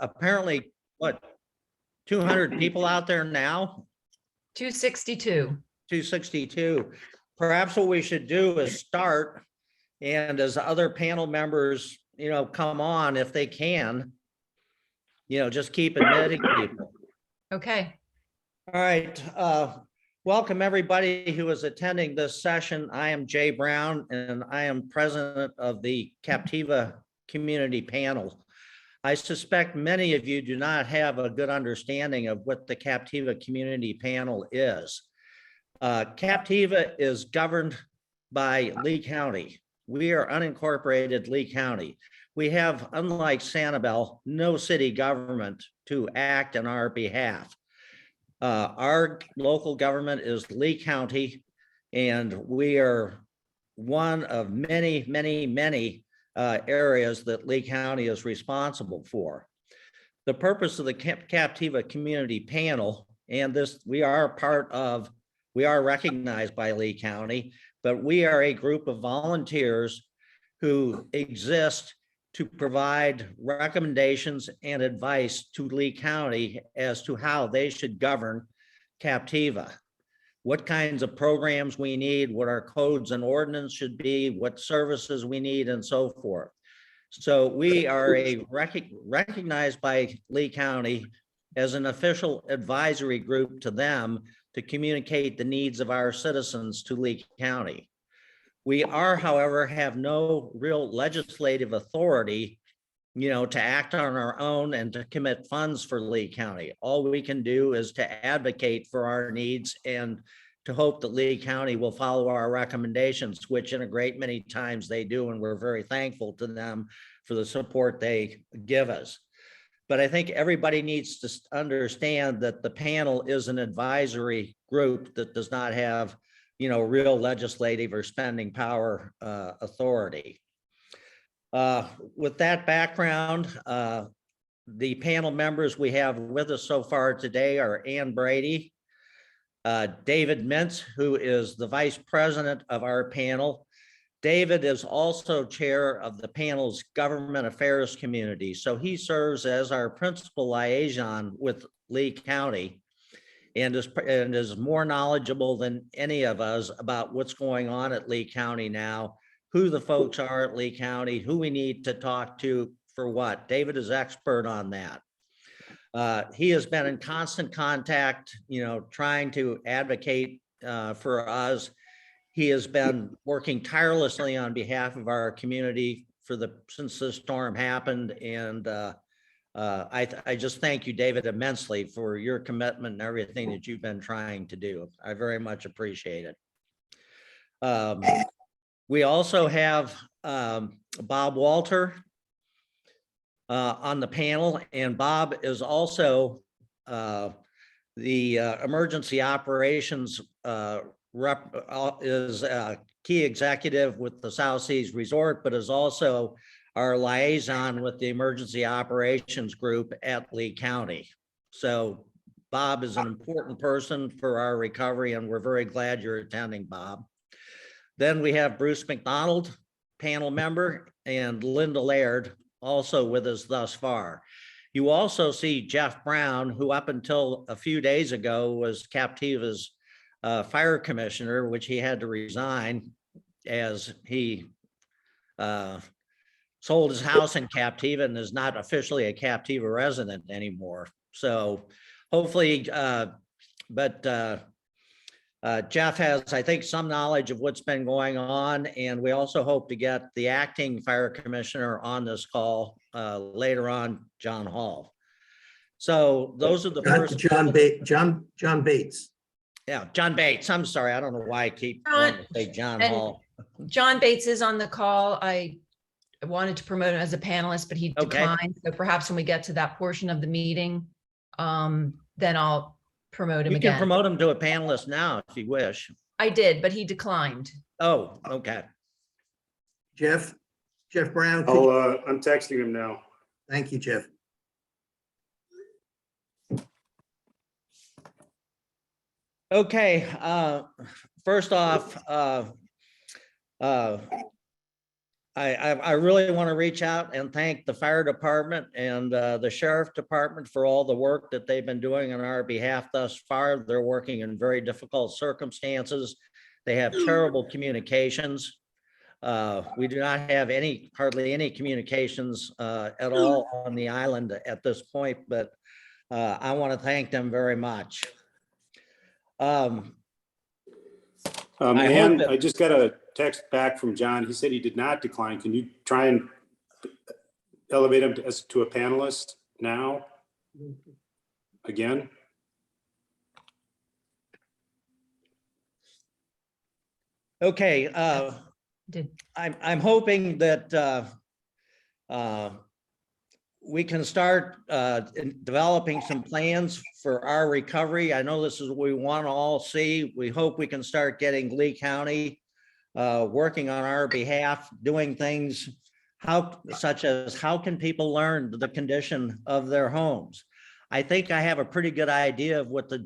apparently, what, 200 people out there now? 262. 262. Perhaps what we should do is start, and as other panel members, come on if they can, just keep admitting people. Okay. All right. Welcome everybody who is attending this session. I am Jay Brown and I am president of the Captiva Community Panel. I suspect many of you do not have a good understanding of what the Captiva Community Panel is. Captiva is governed by Lee County. We are unincorporated Lee County. We have, unlike Sanibel, no city government to act on our behalf. Our local government is Lee County, and we are one of many, many, many areas that Lee County is responsible for. The purpose of the Captiva Community Panel, and this, we are recognized by Lee County, but we are a group of volunteers who exist to provide recommendations and advice to Lee County as to how they should govern Captiva, what kinds of programs we need, what our codes and ordinance should be, what services we need, and so forth. So we are recognized by Lee County as an official advisory group to them to communicate the needs of our citizens to Lee County. We are, however, have no real legislative authority, to act on our own and to commit funds for Lee County. All we can do is to advocate for our needs and to hope that Lee County will follow our recommendations, which in a great many times they do, and we're very thankful to them for the support they give us. But I think everybody needs to understand that the panel is an advisory group that does not have real legislative or spending power authority. With that background, the panel members we have with us so far today are Ann Brady, David Mintz, who is the vice president of our panel. David is also chair of the panel's government affairs community. So he serves as our principal liaison with Lee County and is more knowledgeable than any of us about what's going on at Lee County now, who the folks are at Lee County, who we need to talk to for what. David is expert on that. He has been in constant contact, trying to advocate for us. He has been working tirelessly on behalf of our community since the storm happened, and I just thank you, David, immensely for your commitment and everything that you've been trying to do. I very much appreciate it. We also have Bob Walter on the panel, and Bob is also the emergency operations is a key executive with the South Seas Resort, but is also our liaison with the emergency operations group at Lee County. So Bob is an important person for our recovery, and we're very glad you're attending, Bob. Then we have Bruce McDonald, panel member, and Linda Laird, also with us thus far. You also see Jeff Brown, who up until a few days ago was Captiva's fire commissioner, which he had to resign as he sold his house in Captiva and is not officially a Captiva resident anymore. So hopefully, Jeff has, I think, some knowledge of what's been going on, and we also hope to get the acting fire commissioner on this call later on, John Hall. So those are the first. John Bates. Yeah, John Bates. I'm sorry, I don't know why I keep wanting to say John Hall. John Bates is on the call. I wanted to promote him as a panelist, but he declined. So perhaps when we get to that portion of the meeting, then I'll promote him again. You can promote him to a panelist now if you wish. I did, but he declined. Oh, okay. Jeff Brown. I'm texting him now. Thank you, Jeff. Okay, first off, I really want to reach out and thank the fire department and the sheriff department for all the work that they've been doing on our behalf thus far. They're working in very difficult circumstances. They have terrible communications. We do not have hardly any communications at all on the island at this point, but I want to thank them very much. I hope And that- I just got a text back from John. He said he did not decline. Can you try and elevate him to a panelist now? Again? Okay, Did, I'm hoping that we can start in developing some plans for our recovery. I know this is what we want to all see. We hope we can start getting Lee County working on our behalf, doing things such as how can people learn the condition of their homes? I think I have a pretty good idea of what the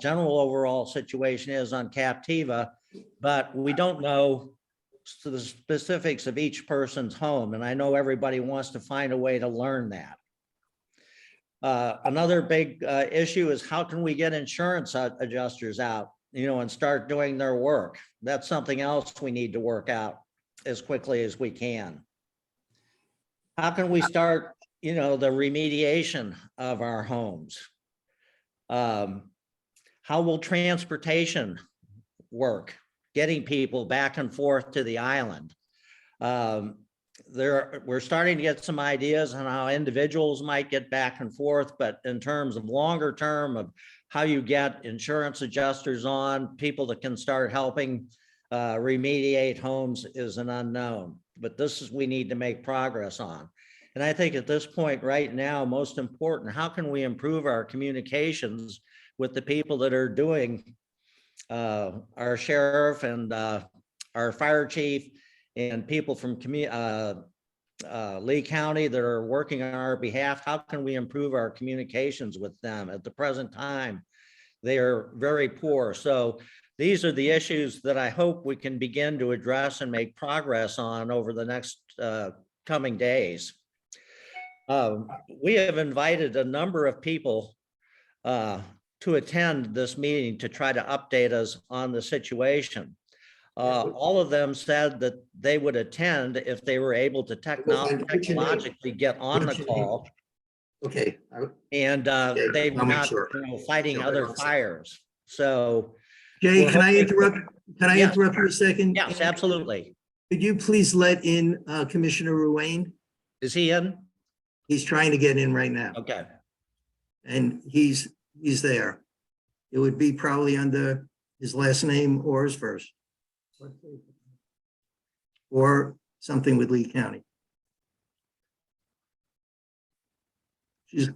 general overall situation is on Captiva, but we don't know the specifics of each person's home. And I know everybody wants to find a way to learn that. Another big issue is how can we get insurance adjusters out, and start doing their work? That's something else we need to work out as quickly as we can. How can we start, the remediation of our homes? How will transportation work? Getting people back and forth to the island. We're starting to get some ideas on how individuals might get back and forth, but in terms of longer term of how you get insurance adjusters on, people that can start helping remediate homes is an unknown. But we need to make progress on. And I think at this point right now, most important, how can we improve our communications with the people that are doing our sheriff and our fire chief and people from Lee County that are working on our behalf? How can we improve our communications with them? At the present time, they are very poor. So these are the issues that I hope we can begin to address and make progress on over the next coming days. We have invited a number of people to attend this meeting to try to update us on the situation. All of them said that they would attend if they were able to technologically get on the call. Okay. And they were I'll make not sure. fighting other fires. So. Jay, we're can I hoping- interrupt? Can I Yes. interrupt for a second? Yes, absolutely. Could you please let in Commissioner Ruane? Is he in? He's trying to get in right now, Okay. and he's there. It would be probably under his last name or his first. Or something with Lee County. She's.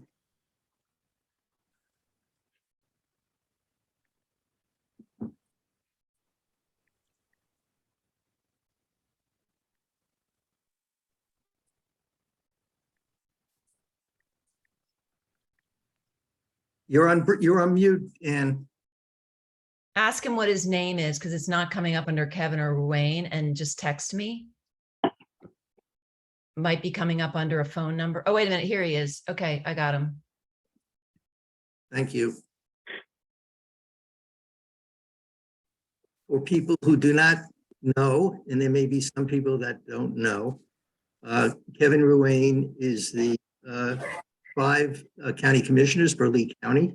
You're on mute, Ann. ask him what his name is, because it's not coming up under Kevin or Wayne, and just text me. Might be coming up under a phone number. Oh, wait a minute. Here he is. Okay, I got him. Thank you. For people who do not know, and there may be some people that don't know, Kevin Ruane is the 5 county commissioners for Lee County.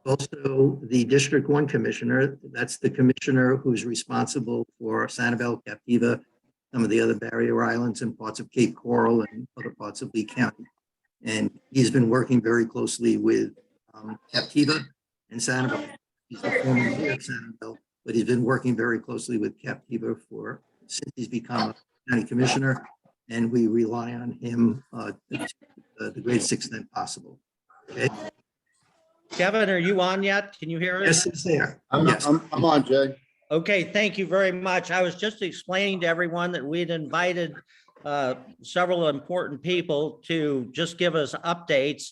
Also, the District 1 commissioner, that's the commissioner who's responsible for Sanibel, Captiva, some of the other barrier islands and parts of Cape Coral and other parts of Lee County. And he's been working very closely with Captiva and Sanibel. He's the former mayor of Sanibel, but he's been working very closely with Captiva since he's become a county commissioner, and we rely on him to the greatest extent possible. Okay. Kevin, are you on yet? Can you hear us? Yes, it's there. I'm Yes. on, Jay. Okay, thank you very much. I was just explaining to everyone that we'd invited several important people to just give us updates.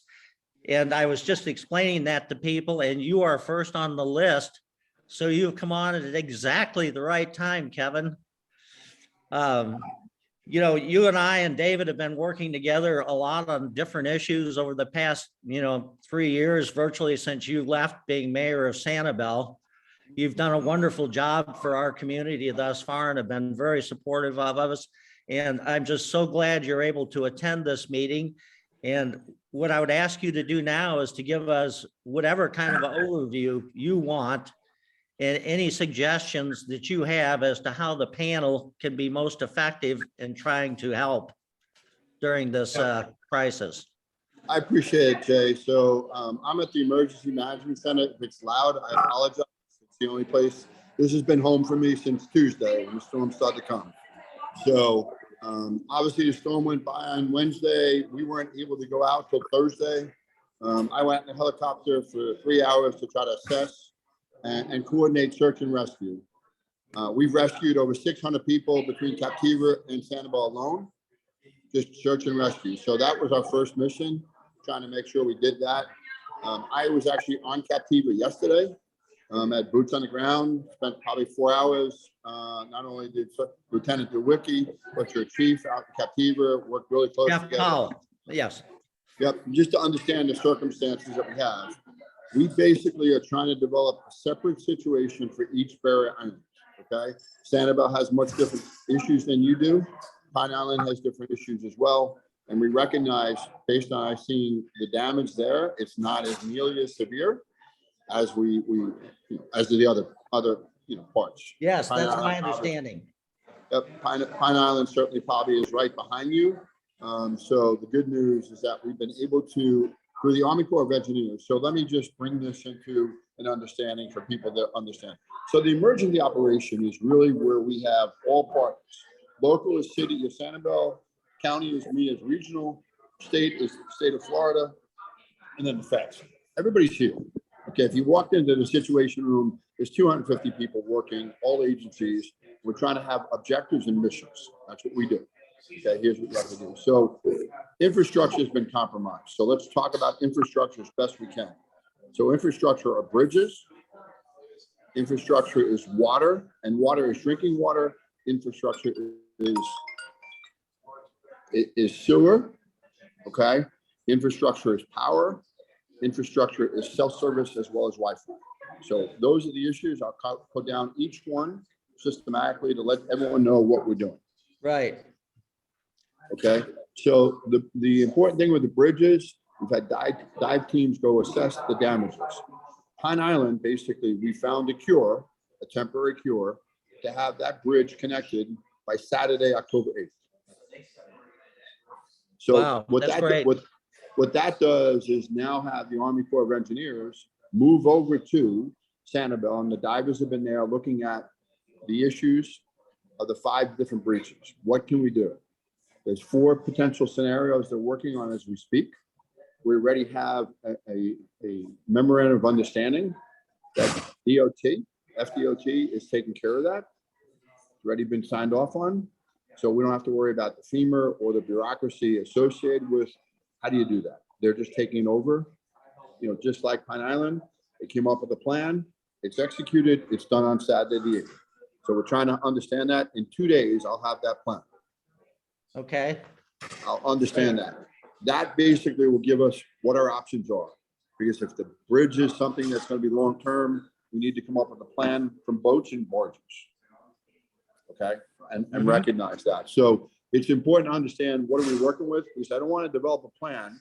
And I was just explaining that to people, and you are first on the list. So you've come on at exactly the right time, Kevin. you know, you and I and David have been working together a lot on different issues over the past, 3 years, virtually since you left being mayor of Sanibel. You've done a wonderful job for our community thus far and have been very supportive of us. And I'm just so glad you're able to attend this meeting. And what I would ask you to do now is to give us whatever kind of overview you want and any suggestions that you have as to how the panel can be most effective in trying to help during this crisis. I appreciate it, Jay. So I'm at the Emergency Management Center. If it's loud, I apologize. It's the only place. This has been home for me since Tuesday when the storm started to come. So obviously the storm went by on Wednesday. We weren't able to go out till Thursday. I went in a helicopter for 3 hours to try to assess and coordinate search and rescue. We've rescued over 600 people between Captiva and Sanibel alone, just search and rescue. So that was our first mission, trying to make sure we did that. I was actually on Captiva yesterday, at boots on the ground, spent probably 4 hours. Not only did Lieutenant DeWicki, but your chief out in Captiva worked really close Jeff together. Powell, yes. Yep, just to understand the circumstances that we have. We basically are trying to develop a separate situation for each Barrier Island, okay? Sanibel has much different issues than you do. Pine Island has different issues as well. And we recognize, based on I've seen the damage there, it's not as nearly as severe as as the other parts. Yes, Pine that's my Island, understanding. Yep, Pine Island certainly probably is right behind you. So the good news is that we've been able to, through the Army Corps of Engineers. So let me just bring this into an understanding for people that understand. So the emergency operation is really where we have all partners. Local is city of Sanibel, county is me as regional, state is the state of Florida, and then the feds. Everybody's here. Okay, if you walked into the situation room, there's 250 people working, all agencies. We're trying to have objectives and missions. That's what we do. Okay, here's what you have to do. So infrastructure has been compromised. So let's talk about infrastructure as best we can. So infrastructure are bridges. Infrastructure is water, and water is drinking water. Infrastructure is sewer. Okay. Infrastructure is power. Infrastructure is self-service as well as Wi-Fi. So those are the issues. I'll put down each one systematically to let everyone know what we're doing. Right. Okay, so the important thing with the bridges, we've had dive teams go assess the damages. Pine Island, basically, we found a cure, a temporary cure, to have that bridge connected by Saturday, October 8th. So Wow, that's great. What that does is now have the Army Corps of Engineers move over to Sanibel, and the divers have been there looking at the issues of the 5 different breaches. What can we do? There's 4 potential scenarios they're working on as we speak. We already have a memorandum of understanding that FDOT is taking care of that. It's already been signed off on. So we don't have to worry about the FEMA or the bureaucracy associated with how do you do that? They're just taking over, just like Pine Island. They came up with a plan. It's executed. It's done on Saturday the 8th. So we're trying to understand that. In 2 days, I'll have that plan. Okay. I'll understand that. That basically will give us what our options are. Because if the bridge is something that's going to be long-term, we need to come up with a plan from boats and barges. Okay, and recognize that. So it's important to understand what are we working with, because I don't want to develop a plan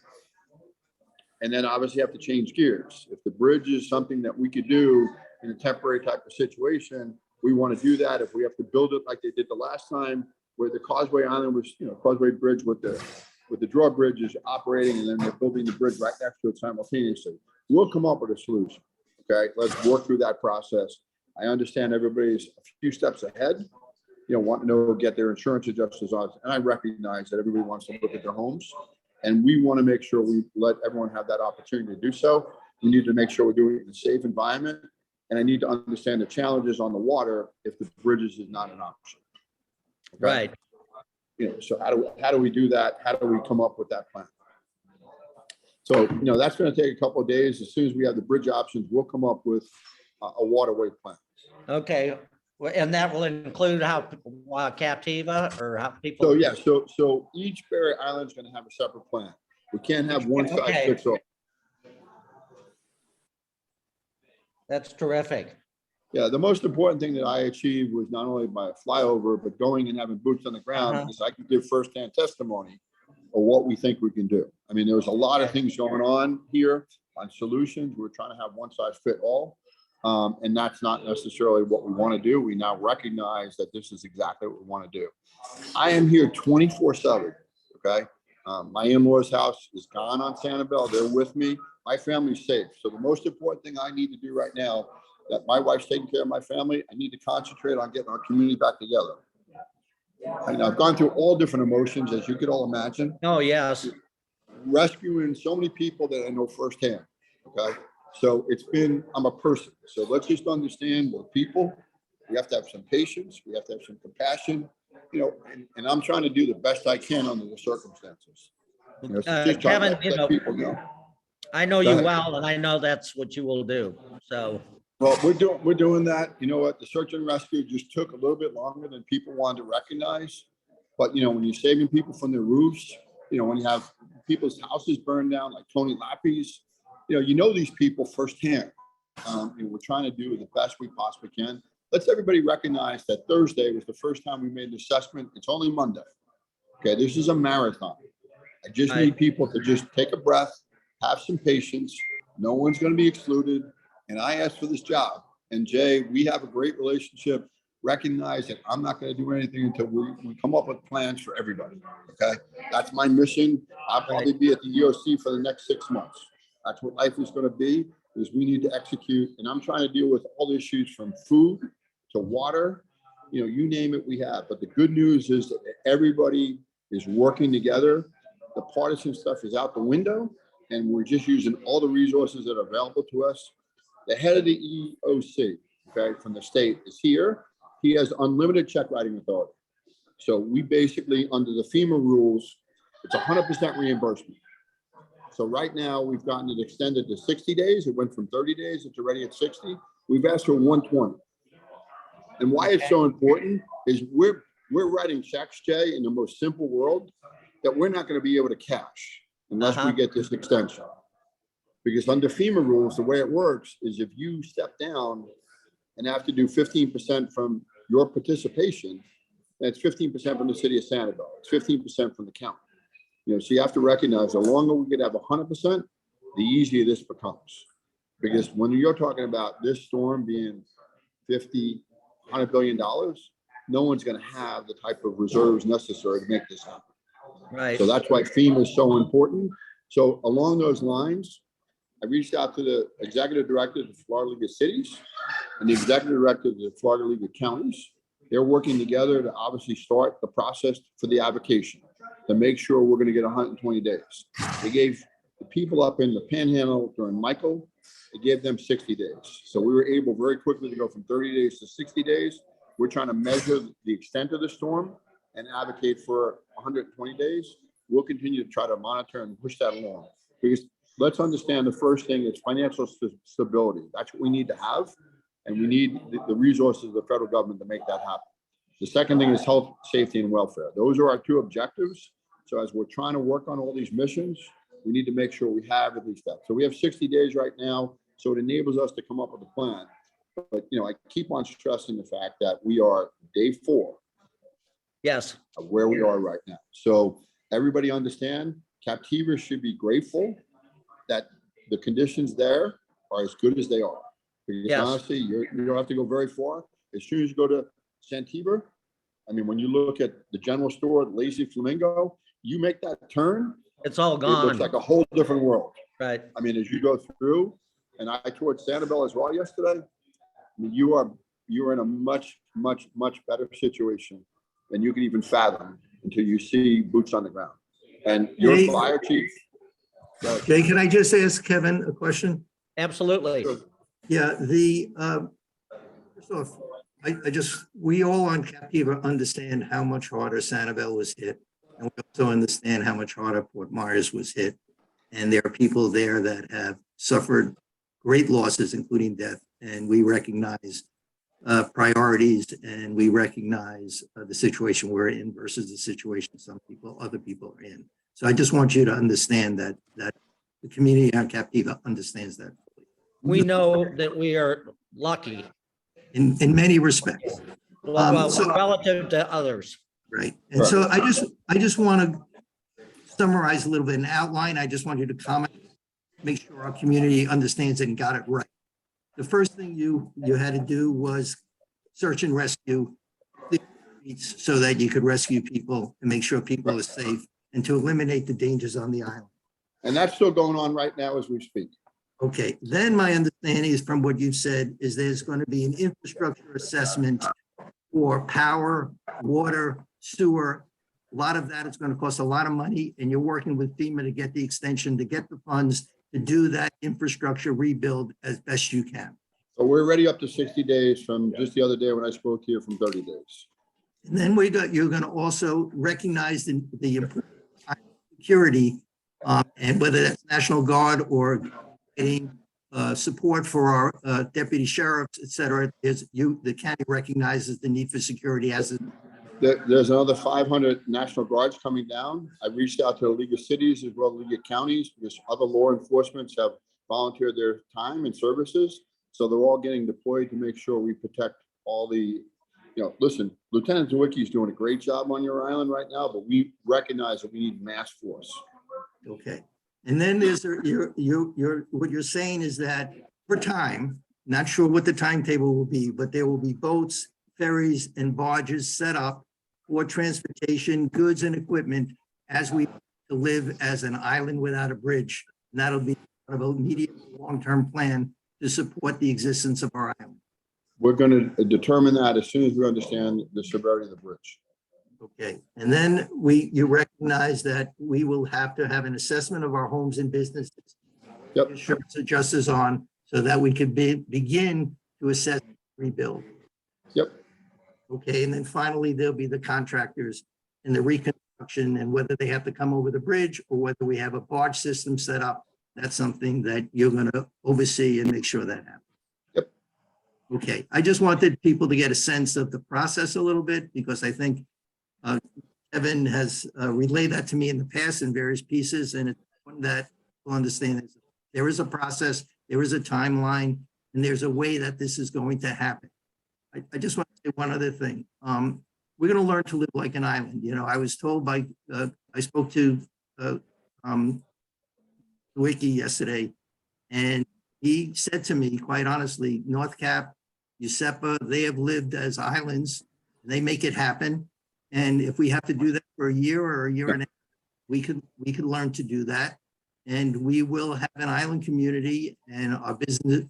and then obviously have to change gears. If the bridge is something that we could do in a temporary type of situation, we want to do that. If we have to build it like they did the last time, where the Causeway Island was, Causeway Bridge with the drawbridge is operating, and then they're building the bridge right next to it simultaneously. We'll come up with a solution. Okay, let's work through that process. I understand everybody's a few steps ahead, want to know, get their insurance adjusters on, and I recognize that everybody wants to look at their homes, and we want to make sure we let everyone have that opportunity to do so. We need to make sure we're doing it in a safe environment, and I need to understand the challenges on the water if the bridges is not an option. Okay? Right. So how do we do that? How do we come up with that plan? So, that's going to take a couple of days. As soon as we have the bridge options, we'll come up with a waterway plan. Okay. And that will include how Captiva or how people. So, yeah, so each Berry Island is gonna have a separate plan. We can't have one size Okay. fits all. That's terrific. Yeah, the most important thing that I achieved was not only my flyover, but going and having boots on the ground, because I can give firsthand testimony of what we think we can do. I mean, there was a lot of things going on here on solutions. We're trying to have one size fit all. And that's not necessarily what we want to do. We now recognize that this is exactly what we want to do. I am here 24/7. Okay. My in-laws' house is gone on Sanibel. They're with me. My family's safe. So the most important thing I need to do right now, that my wife's taking care of my family, I need to concentrate on getting our community back together. And I've gone through all different emotions, as you could all imagine, Oh, yes. rescuing so many people that I know firsthand. Okay. So I'm a person. So let's just understand we're people. We have to have some patience. We have to have some compassion, and I'm trying to do the best I can under the circumstances. Just trying to Kevin, let people know. I know Go you ahead. well, and I know that's what you will do. So, Well, we're doing that. You know what? The search and rescue just took a little bit longer than people wanted to recognize. But, when you're saving people from their roofs, when you have people's houses burned down, like Tony Lappy's, these people firsthand. We're trying to do the best we possibly can. Let's everybody recognize that Thursday was the first time we made the assessment. It's only Monday. Okay, this is a marathon. I just need people to just take a breath, have some patience. No one's going to be excluded. And I asked for this job. And Jay, we have a great relationship. Recognize that I'm not going to do anything until we come up with plans for everybody. Okay, that's my mission. I'll probably be at the EOC for the next 6 months. That's what life is going to be, is we need to execute. And I'm trying to deal with all the issues from food to water, you name it, we have. But the good news is that everybody is working together. The partisan stuff is out the window, and we're just using all the resources that are available to us. The head of the EOC, okay, from the state is here. He has unlimited check writing authority. So we basically, under the FEMA rules, it's 100% reimbursement. So right now we've gotten it extended to 60 days. It went from 30 days. It's already at 60. We've asked for 120. And why it's so important is we're writing checks, Jay, in the most simple world that we're not going to be able to cash unless we get this extension. Because under FEMA rules, the way it works is if you step down and have to do 15% from your participation, that's 15% from the city of Sanibel. It's 15% from the county. So you have to recognize the longer we could have 100%, the easier this becomes. Because when you're talking about this storm being $50, $100 billion, no one's going to have the type of reserves necessary to make this happen. right. So that's why FEMA is so important. So along those lines, I reached out to the executive director of the Florida League of Cities and the executive director of the Florida League of Counties. They're working together to obviously start the process for the application to make sure we're going to get 120 days. They gave the people up in the Panhandle during Michael, they gave them 60 days. So we were able very quickly to go from 30 days to 60 days. We're trying to measure the extent of the storm and advocate for 120 days. We'll continue to try to monitor and push that along, because let's understand the first thing is financial stability. That's what we need to have. And we need the resources of the federal government to make that happen. The second thing is health, safety, and welfare. Those are our two objectives. So as we're trying to work on all these missions, we need to make sure we have at least that. So we have 60 days right now. So it enables us to come up with a plan. But, I keep on stressing the fact that we are day 4 Yes. of where we are right now. So everybody understand, Captiva should be grateful that the conditions there are as good as they are. Because honestly, you don't have to go very far. As soon as you go to Santiva, I mean, when you look at the general store, Lazy Flamingo, you make that turn, It's all it gone. looks like a whole different world. Right. I mean, as you go through, and I toured Sanibel as well yesterday, I mean, you are in a much, much, much better situation than you can even fathom until you see boots on the ground. And your Jay? fire chief. Jay, can I just ask Kevin a question? Absolutely. Yeah, first off, we all on Captiva understand how much harder Sanibel was hit. And we also understand how much harder Fort Myers was hit. And there are people there that have suffered great losses, including death. And we recognize priorities, and we recognize the situation we're in versus the situation other people are in. So I just want you to understand that the community on Captiva understands that We know that we are lucky, in many respects. So- relative to others. Right. And so I just want to summarize a little bit, an outline. I just want you to comment, make sure our community understands it and got it right. The first thing you had to do was search and rescue the streets so that you could rescue people and make sure people are safe and to eliminate the dangers on the island. And that's still going on right now as we speak. Okay, then my understanding is from what you've said is there's going to be an infrastructure assessment for power, water, sewer. A lot of that is going to cost a lot of money, and you're working with FEMA to get the extension, to get the funds to do that infrastructure rebuild as best you can. So we're already up to 60 days from just the other day when I spoke to you from 30 days. And then you're going to also recognize the security, and whether that's National Guard or getting support for our deputy sheriffs, et cetera, the county recognizes the need for security as a. There's another 500 National Guards coming down. I reached out to the League of Cities as well as League of Counties because other law enforcements have volunteered their time and services. So they're all getting deployed to make sure we protect all the, listen, Lieutenant Zawicki is doing a great job on your island right now, but we recognize that we need mass force. Okay. And then there's what you're saying is that for time, not sure what the timetable will be, but there will be boats, ferries, and barges set up for transportation, goods, and equipment as we live as an island without a bridge. And that'll be part of a medium, long-term plan to support the existence of our island. We're going to determine that as soon as we understand the severity of the bridge. Okay, and then you recognize that we will have to have an assessment of our homes and businesses. Yep. Insurance adjusters on so that we could begin to assess rebuild. Yep. Okay, and then finally, there'll be the contractors and the reconstruction and whether they have to come over the bridge or whether we have a barge system set up. That's something that you're going to oversee and make sure that happens. Yep. Okay, I just wanted people to get a sense of the process a little bit because I think Kevin has relayed that to me in the past in various pieces, and it's one that will understand is there is a process, there is a timeline, and there's a way that this is going to happen. I just want to say one other thing. We're going to learn to live like an island. I was told by, I spoke to Wiki yesterday, and he said to me, quite honestly, North Cap, USEPA, they have lived as islands, and they make it happen. And if we have to do that for a year or a year and a half, we could learn to do that. And we will have an island community, and our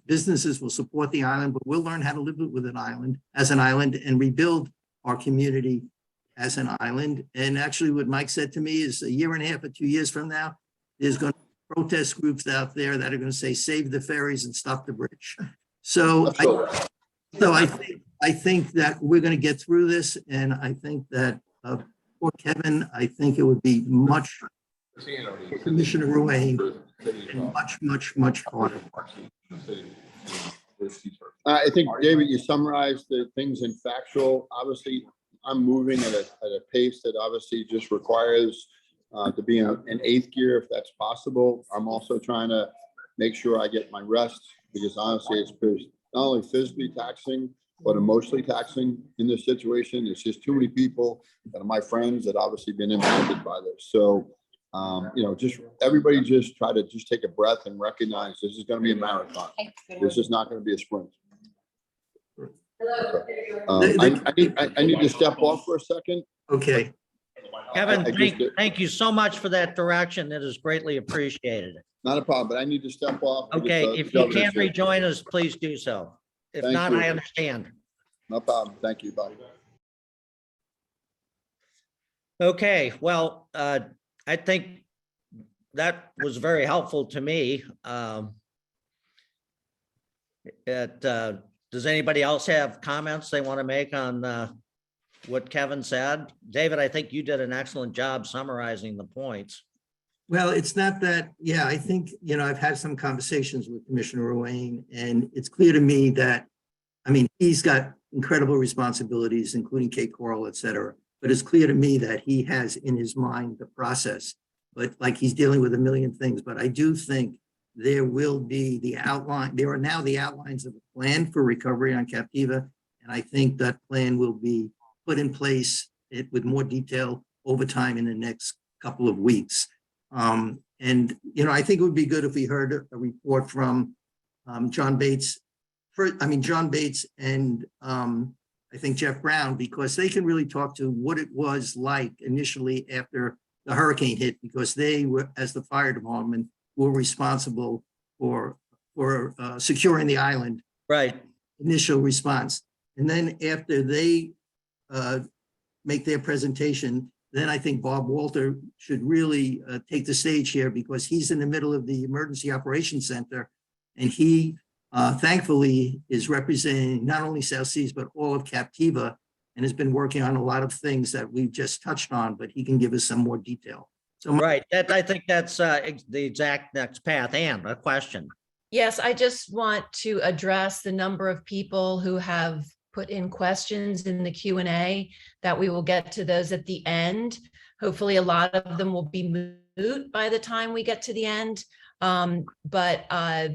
businesses will support the island, but we'll learn how to live with an island as an island and rebuild our community as an island. And actually what Mike said to me is a year and a half or 2 years from now, there's going to be protest groups out there that are going to say, save the ferries and stop the bridge. So I think that we're going to get through this, and I think that for Kevin, I think it would be much for Commissioner Ruane and much harder. I think, David, you summarized the things in factual. Obviously, I'm moving at a pace that obviously just requires to be in eighth gear if that's possible. I'm also trying to make sure I get my rest because honestly, it's not only physically taxing, but emotionally taxing in this situation. It's just too many people that are my friends that obviously been impacted by this. So, just everybody just try to just take a breath and recognize this is going to be a marathon. This is not going to be a sprint. I need to step off for a second. Okay. Kevin, thank you so much for that direction. It is greatly appreciated. Not a problem, but I need to step off. Okay, if you can't rejoin us, please do so. If Thank not, you. I understand. No problem. Thank you. Bye. Okay, well, I think that was very helpful to me. Does anybody else have comments they want to make on what Kevin said? David, I think you did an excellent job summarizing the points. Well, it's not that, yeah, I think, I've had some conversations with Commissioner Ruane, and it's clear to me that, he's got incredible responsibilities, including Cape Coral, et cetera. But it's clear to me that he has in his mind the process, but like he's dealing with a million things. But I do think there will be the outline. There are now the outlines of a plan for recovery on Captiva. And I think that plan will be put in place with more detail over time in the next couple of weeks. And, you know, I think it would be good if we heard a report from John Bates, John Bates and I think Jeff Brown, because they can really talk to what it was like initially after the hurricane hit, because they were, as the fire department, were responsible for securing the island. Right. Initial response. And then after they make their presentation, then I think Bob Walter should really take the stage here, because he's in the middle of the Emergency Operations Center. And he thankfully is representing not only South Seas, but all of Captiva, and has been working on a lot of things that we've just touched on, but he can give us some more detail. So Right. I think that's the exact next path. Ann, a question. Yes, I just want to address the number of people who have put in questions in the Q&A, that we will get to those at the end. Hopefully a lot of them will be moot by the time we get to the end. But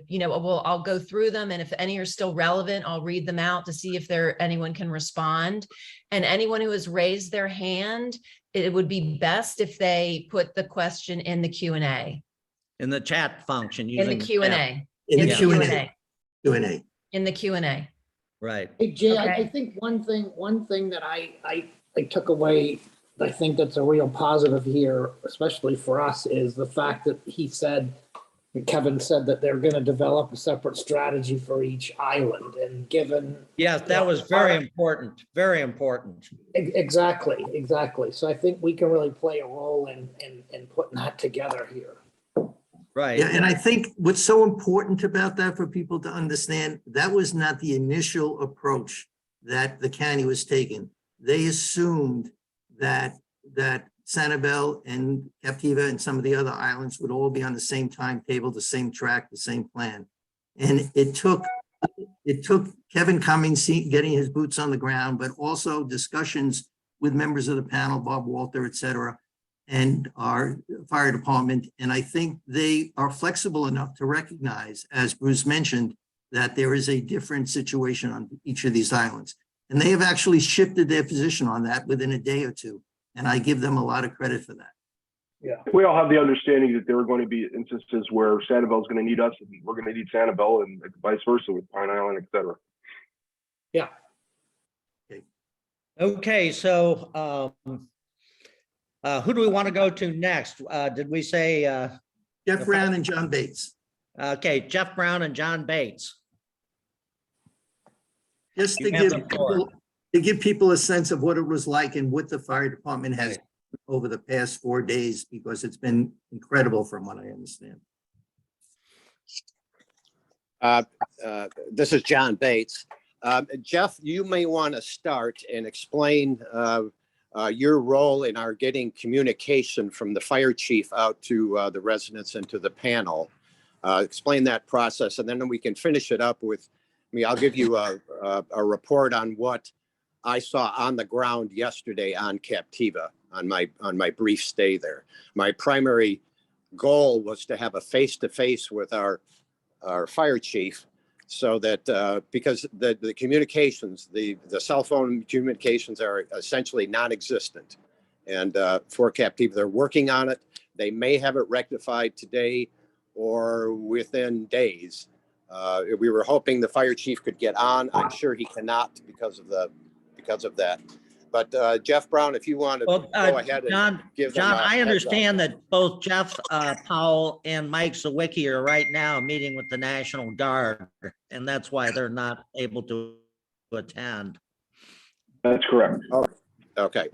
you know, I'll go through them, and if any are still relevant, I'll read them out to see if anyone can respond. And anyone who has raised their hand, it would be best if they put the question in the Q&A. In the chat function. In the using Q&A. in the Yeah. Q&A. Q&A. In the Q&A. Right. Hey, Jay, Okay. I think one thing that I took away, I think that's a real positive here, especially for us, is the fact that Kevin said that they're going to develop a separate strategy for each island, and given. Yes, that was very important. Very important. Exactly. So I think we can really play a role in putting that together here. Right. Yeah, and I think what's so important about that for people to understand, that was not the initial approach that the county was taking. They assumed that Sanibel and Captiva and some of the other islands would all be on the same timetable, the same track, the same plan. And it took Kevin Cummings getting his boots on the ground, but also discussions with members of the panel, Bob Walter, et cetera, and our fire department. And I think they are flexible enough to recognize, as Bruce mentioned, that there is a different situation on each of these islands. And they have actually shifted their position on that within a day or two. And I give them a lot of credit for that. Yeah. We all have the understanding that there are going to be instances where Sanibel is going to need us and we're going to need Sanibel, and vice versa with Pine Island, et cetera. Yeah. Okay, so who do we want to go to next? Did we say, Jeff Brown and John Bates. okay, Jeff Brown and John Bates? Just You to have give the floor. people a sense of what it was like and what the fire department has over the past 4 days, because it's been incredible from what I understand. This is John Bates. Jeff, you may want to start and explain your role in our getting communication from the fire chief out to the residents and to the panel. Explain that process, and then we can finish it up with me. I'll give you a report on what I saw on the ground yesterday on Captiva on my brief stay there. My primary goal was to have a face-to-face with our fire chief, so that because the communications, the cell phone communications are essentially non-existent. And for Captiva, they're working on it. They may have it rectified today or within days. We were hoping the fire chief could get on. I'm sure he cannot because of that. But Jeff Brown, if you want to go ahead and give them John, a I heads understand up. that both Jeff Powell and Mike Sawicki are right now meeting with the National Guard, and that's why they're not able to attend. That's correct. Okay.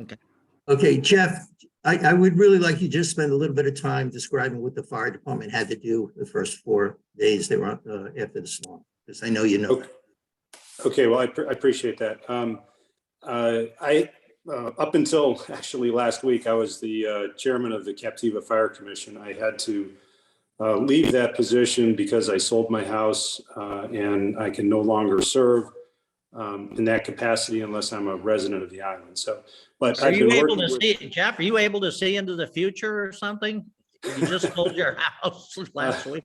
Okay, Jeff, I would really like you to just spend a little bit of time describing what the fire department had to do the first 4 days they were after the storm, because I know you know. Okay, well, I appreciate that. Up until actually last week, I was the chairman of the Captiva Fire Commission. I had to leave that position because I sold my house and I can no longer serve. in that capacity unless I'm a resident of the island. So, but Are I've you been able working to with, see, Jeff, are you able to see into the future or something? You just sold your house last week.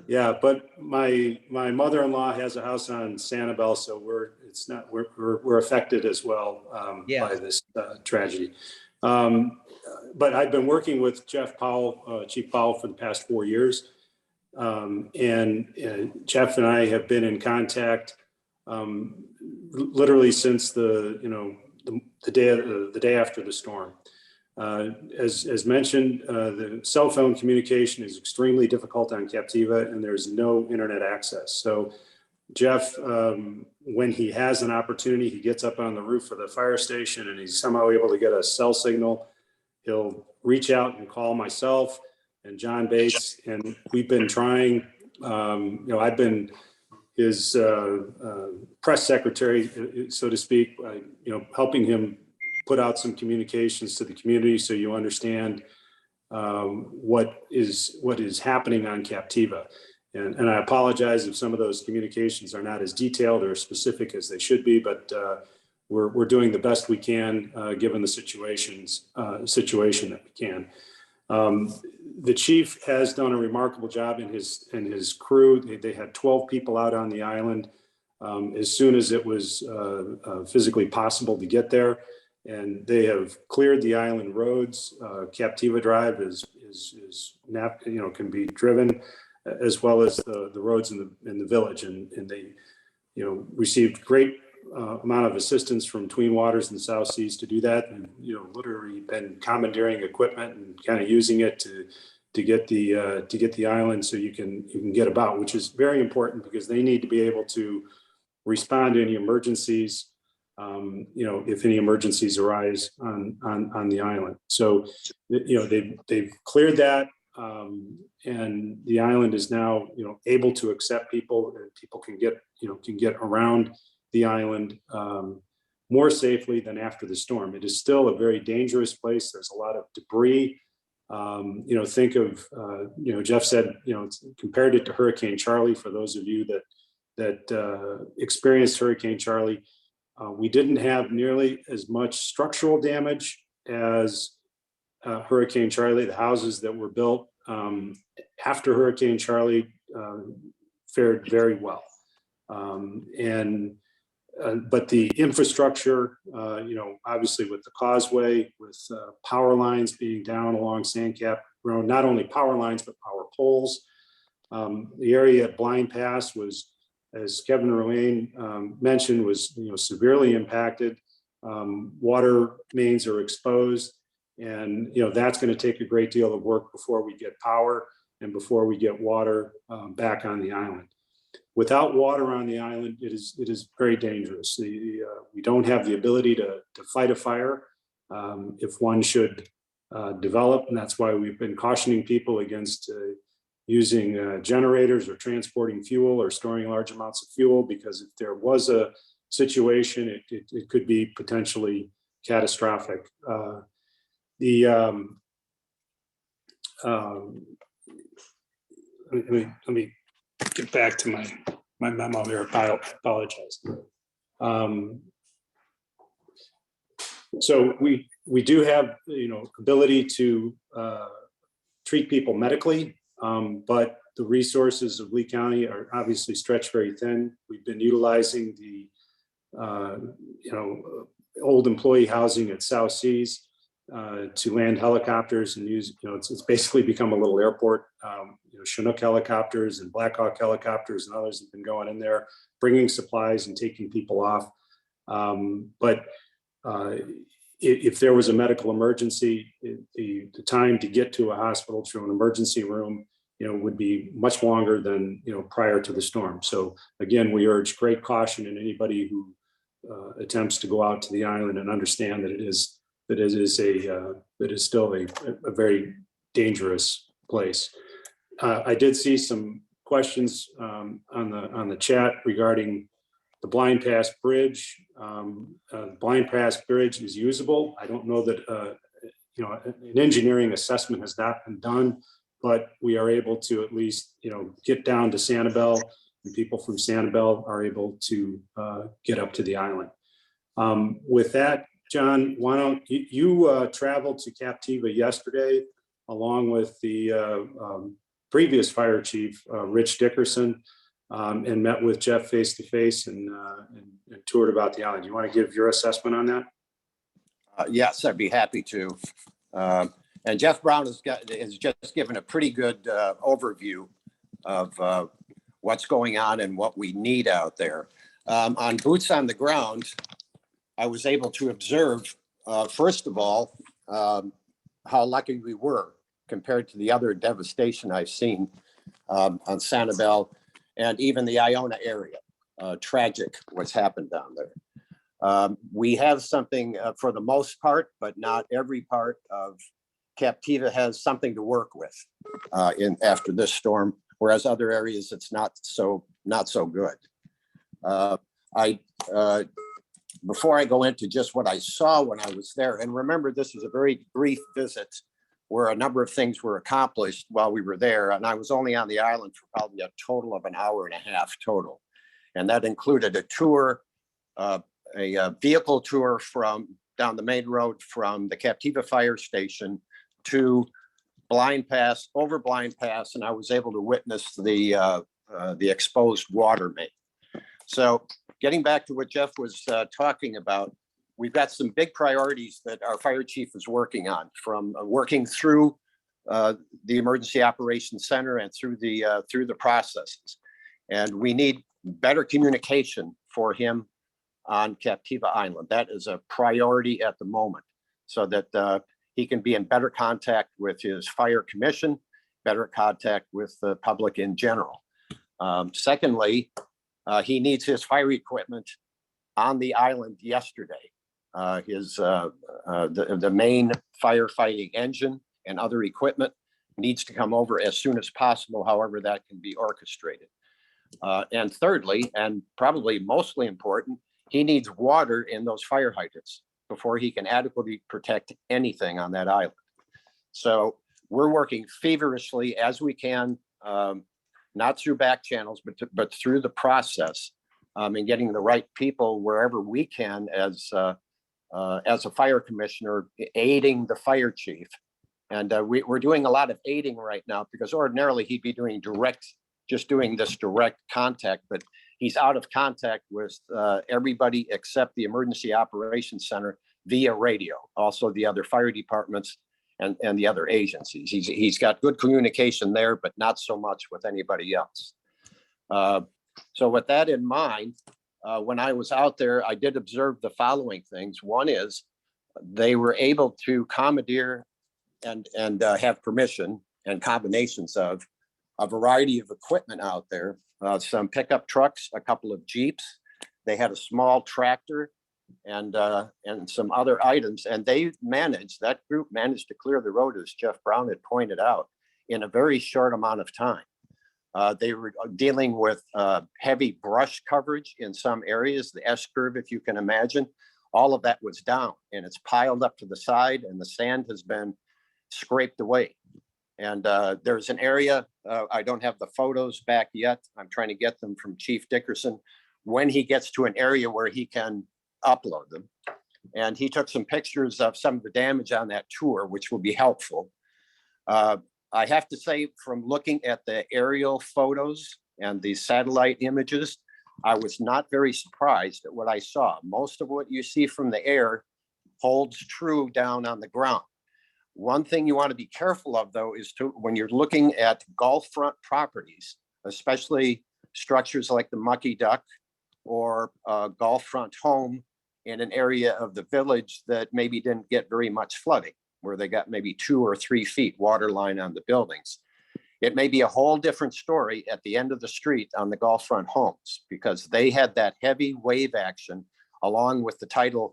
yeah, but my mother-in-law has a house on Sanibel, so we're affected as well Yeah. by this tragedy. But I've been working with Jeff Powell, Chief Powell, for the past 4 years. And Jeff and I have been in contact literally since the day after the storm. As mentioned, the cell phone communication is extremely difficult on Captiva, and there's no internet access. So Jeff, when he has an opportunity, he gets up on the roof of the fire station and he's somehow able to get a cell signal. He'll reach out and call myself and John Bates, and we've been trying. I've been his press secretary, so to speak, helping him put out some communications to the community so you understand what is happening on Captiva. And I apologize if some of those communications are not as detailed or specific as they should be, but we're doing the best we can given the situation that we can. The chief has done a remarkable job in his crew. They had 12 people out on the island as soon as it was physically possible to get there, and they have cleared the island roads. Captiva Drive can be driven, as well as the roads in the village, and they received great amount of assistance from Twin Waters and South Seas to do that, and literally been commandeering equipment and kind of using it to get the island so you can get about, which is very important because they need to be able to respond to any emergencies, if any emergencies arise on the island. So they've cleared that, and the island is now able to accept people, and people can get around the island more safely than after the storm. It is still a very dangerous place. There's a lot of debris. Think of Jeff said compared it to Hurricane Charlie. For those of you that experienced Hurricane Charlie, we didn't have nearly as much structural damage as Hurricane Charlie. The houses that were built after Hurricane Charlie fared very well. But the infrastructure, obviously with the causeway, with power lines being down along Sandcap Road, not only power lines, but power poles. The area at Blind Pass was, as Kevin Ruane mentioned, was severely impacted. Water mains are exposed, and that's going to take a great deal of work before we get power and before we get water back on the island. Without water on the island, it is very dangerous. We don't have the ability to fight a fire if one should develop, and that's why we've been cautioning people against using generators or transporting fuel or storing large amounts of fuel, because if there was a situation, it could be potentially catastrophic. Let me get back to my memo here. I apologize. So we do have ability to treat people medically, but the resources of Lee County are obviously stretched very thin. We've been utilizing the old employee housing at South Seas to land helicopters and use, it's basically become a little airport. Chinook helicopters and Black Hawk helicopters and others have been going in there, bringing supplies and taking people off. But if there was a medical emergency, the time to get to a hospital through an emergency room, would be much longer than, prior to the storm. So again, we urge great caution in anybody who attempts to go out to the island and understand that it is still a very dangerous place. I did see some questions on the chat regarding the Blind Pass Bridge. Blind Pass Bridge is usable. I don't know that an engineering assessment has not been done, but we are able to at least get down to Sanibel and people from Sanibel are able to get up to the island. With that, John, why don't you traveled to Captiva yesterday along with the previous fire chief, Rich Dickerson, and met with Jeff face to face and toured about the island. You want to give your assessment on that? Yes, I'd be happy to. And Jeff Brown has just given a pretty good overview of what's going on and what we need out there. On boots on the ground, I was able to observe, first of all, how lucky we were compared to the other devastation I've seen on Sanibel and even the Iona area. Tragic what's happened down there. We have something for the most part, but not every part of Captiva has something to work with after this storm, whereas other areas it's not so good. Before I go into just what I saw when I was there, and remember, this is a very brief visit where a number of things were accomplished while we were there, and I was only on the island for probably a total of an hour and a half total, and that included a tour, a vehicle tour from down the main road from the Captiva fire station to Blind Pass, over Blind Pass, and I was able to witness the exposed water main. So getting back to what Jeff was talking about, we've got some big priorities that our fire chief is working on, from working through the Emergency Operations Center and through the processes. And we need better communication for him on Captiva Island. That is a priority at the moment, so that he can be in better contact with his fire commission, better contact with the public in general. Secondly, he needs his fire equipment on the island yesterday. The main firefighting engine and other equipment needs to come over as soon as possible, however that can be orchestrated. And thirdly, and probably mostly important, he needs water in those fire hydrants before he can adequately protect anything on that island. So we're working feverishly as we can, not through back channels, but through the process, and getting the right people wherever we can as a fire commissioner, aiding the fire chief. And we're doing a lot of aiding right now, because ordinarily he'd be doing just doing this direct contact, but he's out of contact with everybody except the Emergency Operations Center via radio, also the other fire departments and the other agencies. He's got good communication there, but not so much with anybody else. So with that in mind, when I was out there, I did observe the following things. One is they were able to commandeer and have permission and combinations of a variety of equipment out there, some pickup trucks, a couple of Jeeps. They had a small tractor and some other items, and that group managed to clear the road, as Jeff Brown had pointed out, in a very short amount of time. They were dealing with heavy brush coverage in some areas, the S-curve, if you can imagine. All of that was down, and it's piled up to the side, and the sand has been scraped away. And there's an area, I don't have the photos back yet. I'm trying to get them from Chief Dickerson when he gets to an area where he can upload them. And he took some pictures of some of the damage on that tour, which will be helpful. I have to say, from looking at the aerial photos and the satellite images, I was not very surprised at what I saw. Most of what you see from the air holds true down on the ground. One thing you want to be careful of, though, is when you're looking at Gulf front properties, especially structures like the Mucky Duck or Gulf front home in an area of the village that maybe didn't get very much flooding, where they got maybe 2 or 3 feet water line on the buildings. It may be a whole different story at the end of the street on the Gulf front homes, because they had that heavy wave action along with the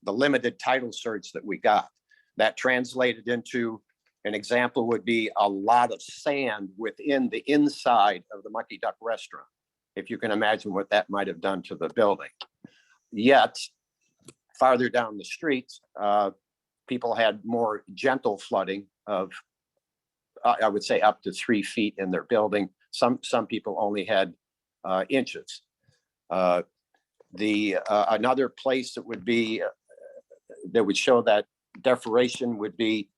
limited tidal surge that we got. That translated into, an example would be a lot of sand within the inside of the Mucky Duck restaurant, if you can imagine what that might have done to the building. Yet, farther down the street, people had more gentle flooding of, I would say, up to 3 feet in their building. Some people only had inches. Another place that would be that would show that deferation would be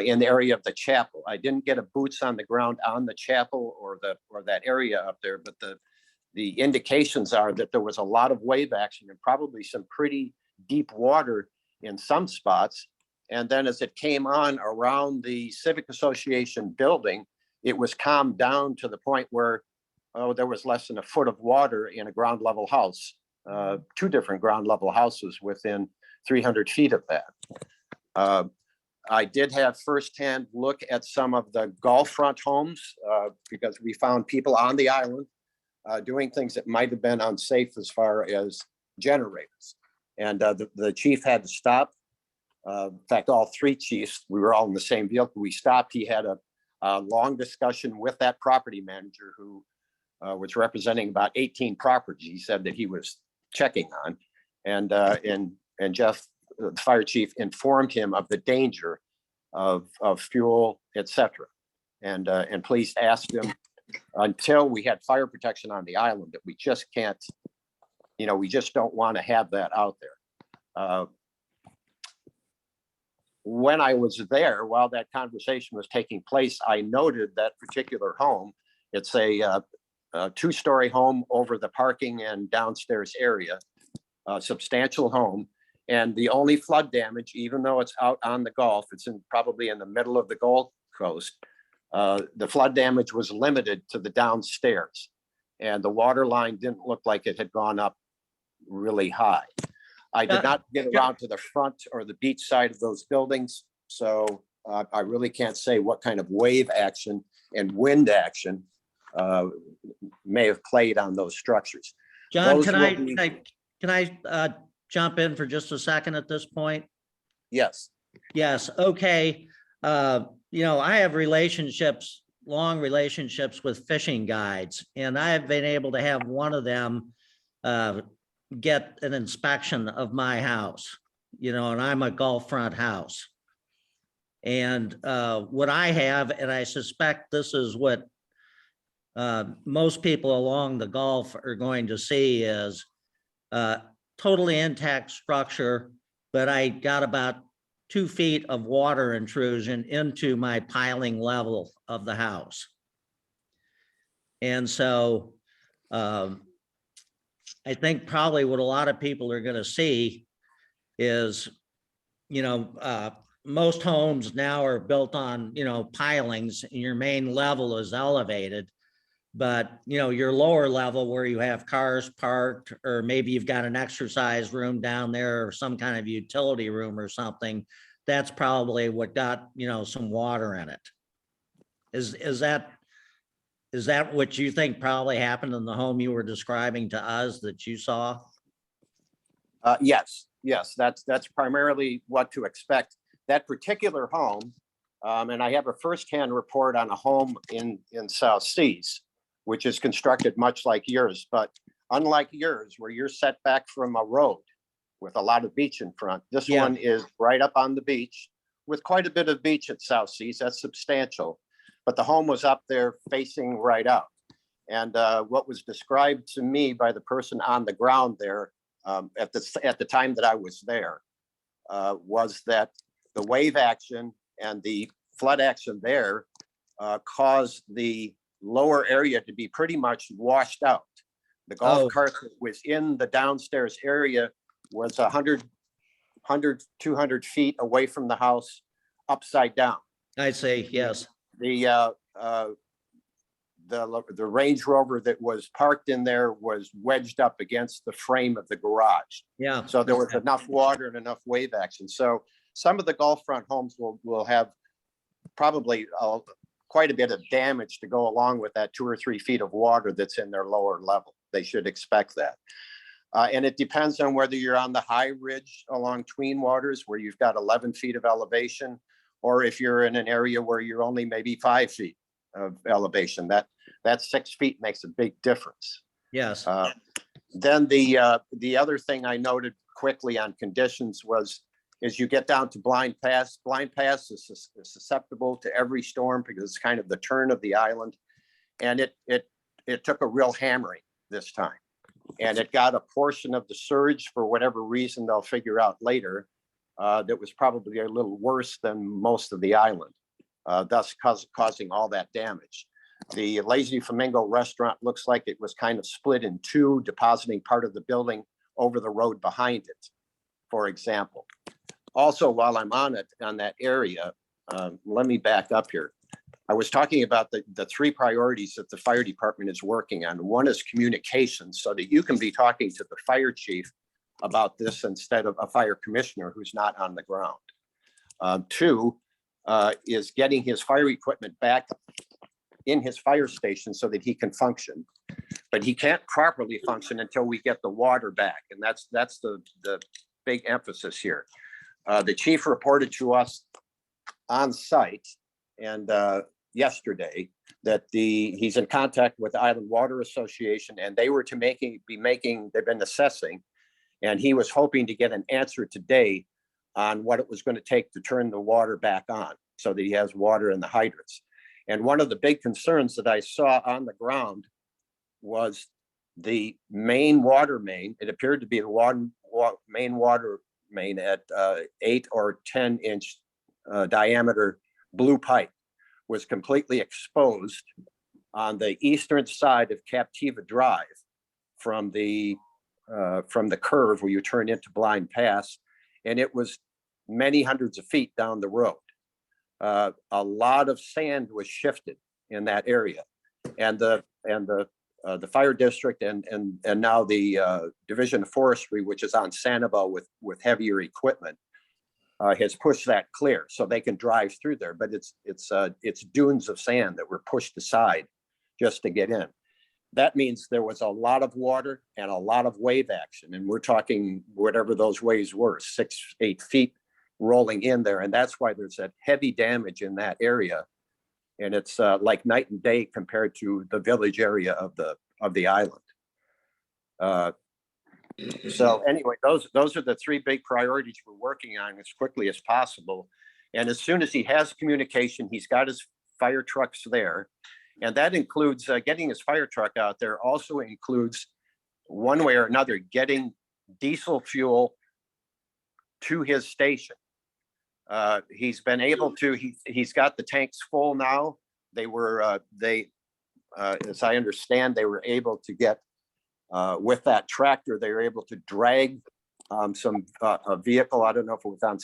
in the area of the chapel. I didn't get a boots on the ground on the chapel or that area up there, but the indications are that there was a lot of wave action and probably some pretty deep water in some spots. And then as it came on around the Civic Association building, it was calmed down to the point where there was less than a foot of water in a ground level house, 2 different ground level houses within 300 feet of that. I did have firsthand look at some of the Gulf front homes because we found people on the island doing things that might have been unsafe as far as generators. And the chief had to stop. In fact, all 3 chiefs, we were all in the same vehicle. We stopped. He had a long discussion with that property manager who was representing about 18 properties. He said that he was checking on, and Jeff, the fire chief, informed him of the danger of fuel, etc. And please ask him, until we had fire protection on the island, that we just can't, we just don't want to have that out there. When I was there, while that conversation was taking place, I noted that particular home. It's a 2-story home over the parking and downstairs area, a substantial home. And the only flood damage, even though it's out on the Gulf, it's probably in the middle of the Gold Coast, the flood damage was limited to the downstairs. And the water line didn't look like it had gone up really high. I did not get around to the front or the beach side of those buildings. So I really can't say what kind of wave action and wind action may have played on those structures. John, Those can will I jump in for just a second at this point? Yes. Yes, okay. I have long relationships with fishing guides, and I've been able to have one of them get an inspection of my house, and I'm a Gulf front house. And what I have, and I suspect this is what most people along the Gulf are going to see, is totally intact structure, but I got about 2 feet of water intrusion into my piling level of the house. And so I think probably what a lot of people are going to see is, most homes now are built on, pilings, and your main level is elevated. But, your lower level where you have cars parked, or maybe you've got an exercise room down there or some kind of utility room or something, that's probably what got, some water in it. Is that what you think probably happened in the home you were describing to us that you saw? Yes, that's primarily what to expect. That particular home, and I have a firsthand report on a home in South Seas, which is constructed much like yours, but unlike yours, where you're set back from a road with a lot of beach in front, this one is right up on the beach with quite a bit of beach at South Seas. That's substantial, but the home was up there facing right out. And what was described to me by the person on the ground there at the time that I was there was that the wave action and the flood action there caused the lower area to be pretty much washed out. The golf cart that was in the downstairs area was 100, 200 feet away from the house, upside down. I say, yes. The Range Rover that was parked in there was wedged up against the frame of the garage. Yeah. So there was enough water and enough wave action. So some of the Gulf front homes will have probably quite a bit of damage to go along with that 2 or 3 feet of water that's in their lower level. They should expect that. And it depends on whether you're on the high ridge along tween waters where you've got 11 feet of elevation, or if you're in an area where you're only maybe 5 feet of elevation. That 6 feet makes a big difference. Yes. Then the other thing I noted quickly on conditions was, as you get down to Blind Pass is susceptible to every storm because it's kind of the turn of the island. And it it took a real hammering this time. And it got a portion of the surge for whatever reason they'll figure out later. That was probably a little worse than most of the island, thus causing all that damage. The Lazy Flamingo restaurant looks like it was kind of split in two, depositing part of the building over the road behind it, for example. Also, while I'm on that area, let me back up here. I was talking about the three priorities that the fire department is working on. One is communication, so that you can be talking to the fire chief about this instead of a fire commissioner who's not on the ground. Two is getting his fire equipment back in his fire station so that he can function. But he can't properly function until we get the water back. And that's the big emphasis here. The chief reported to us on site and yesterday that he's in contact with the Island Water Association, and they were to they've been assessing, and he was hoping to get an answer today on what it was going to take to turn the water back on so that he has water in the hydrants. And one of the big concerns that I saw on the ground was the main water main. It appeared to be the main water main at 8 or 10 inch diameter blue pipe was completely exposed on the eastern side of Captiva Drive from the curve where you turn into Blind Pass, and it was many hundreds of feet down the road. A lot of sand was shifted in that area, and the fire district and now the Division of Forestry, which is on Sanibel with heavier equipment, has pushed that clear so they can drive through there. But it's dunes of sand that were pushed aside just to get in. That means there was a lot of water and a lot of wave action, and we're talking whatever those waves were, 6-8 feet rolling in there, and that's why there's that heavy damage in that area. And it's like night and day compared to the village area of the island. So anyway, those are the three big priorities we're working on as quickly as possible. And as soon as he has communication, he's got his fire trucks there. And that includes getting his fire truck out there, also includes one way or another, getting diesel fuel to his station. He's been able to, he's got the tanks full now. They were, as I understand, they were able to get, with that tractor, they were able to drag a vehicle. I don't know if it was on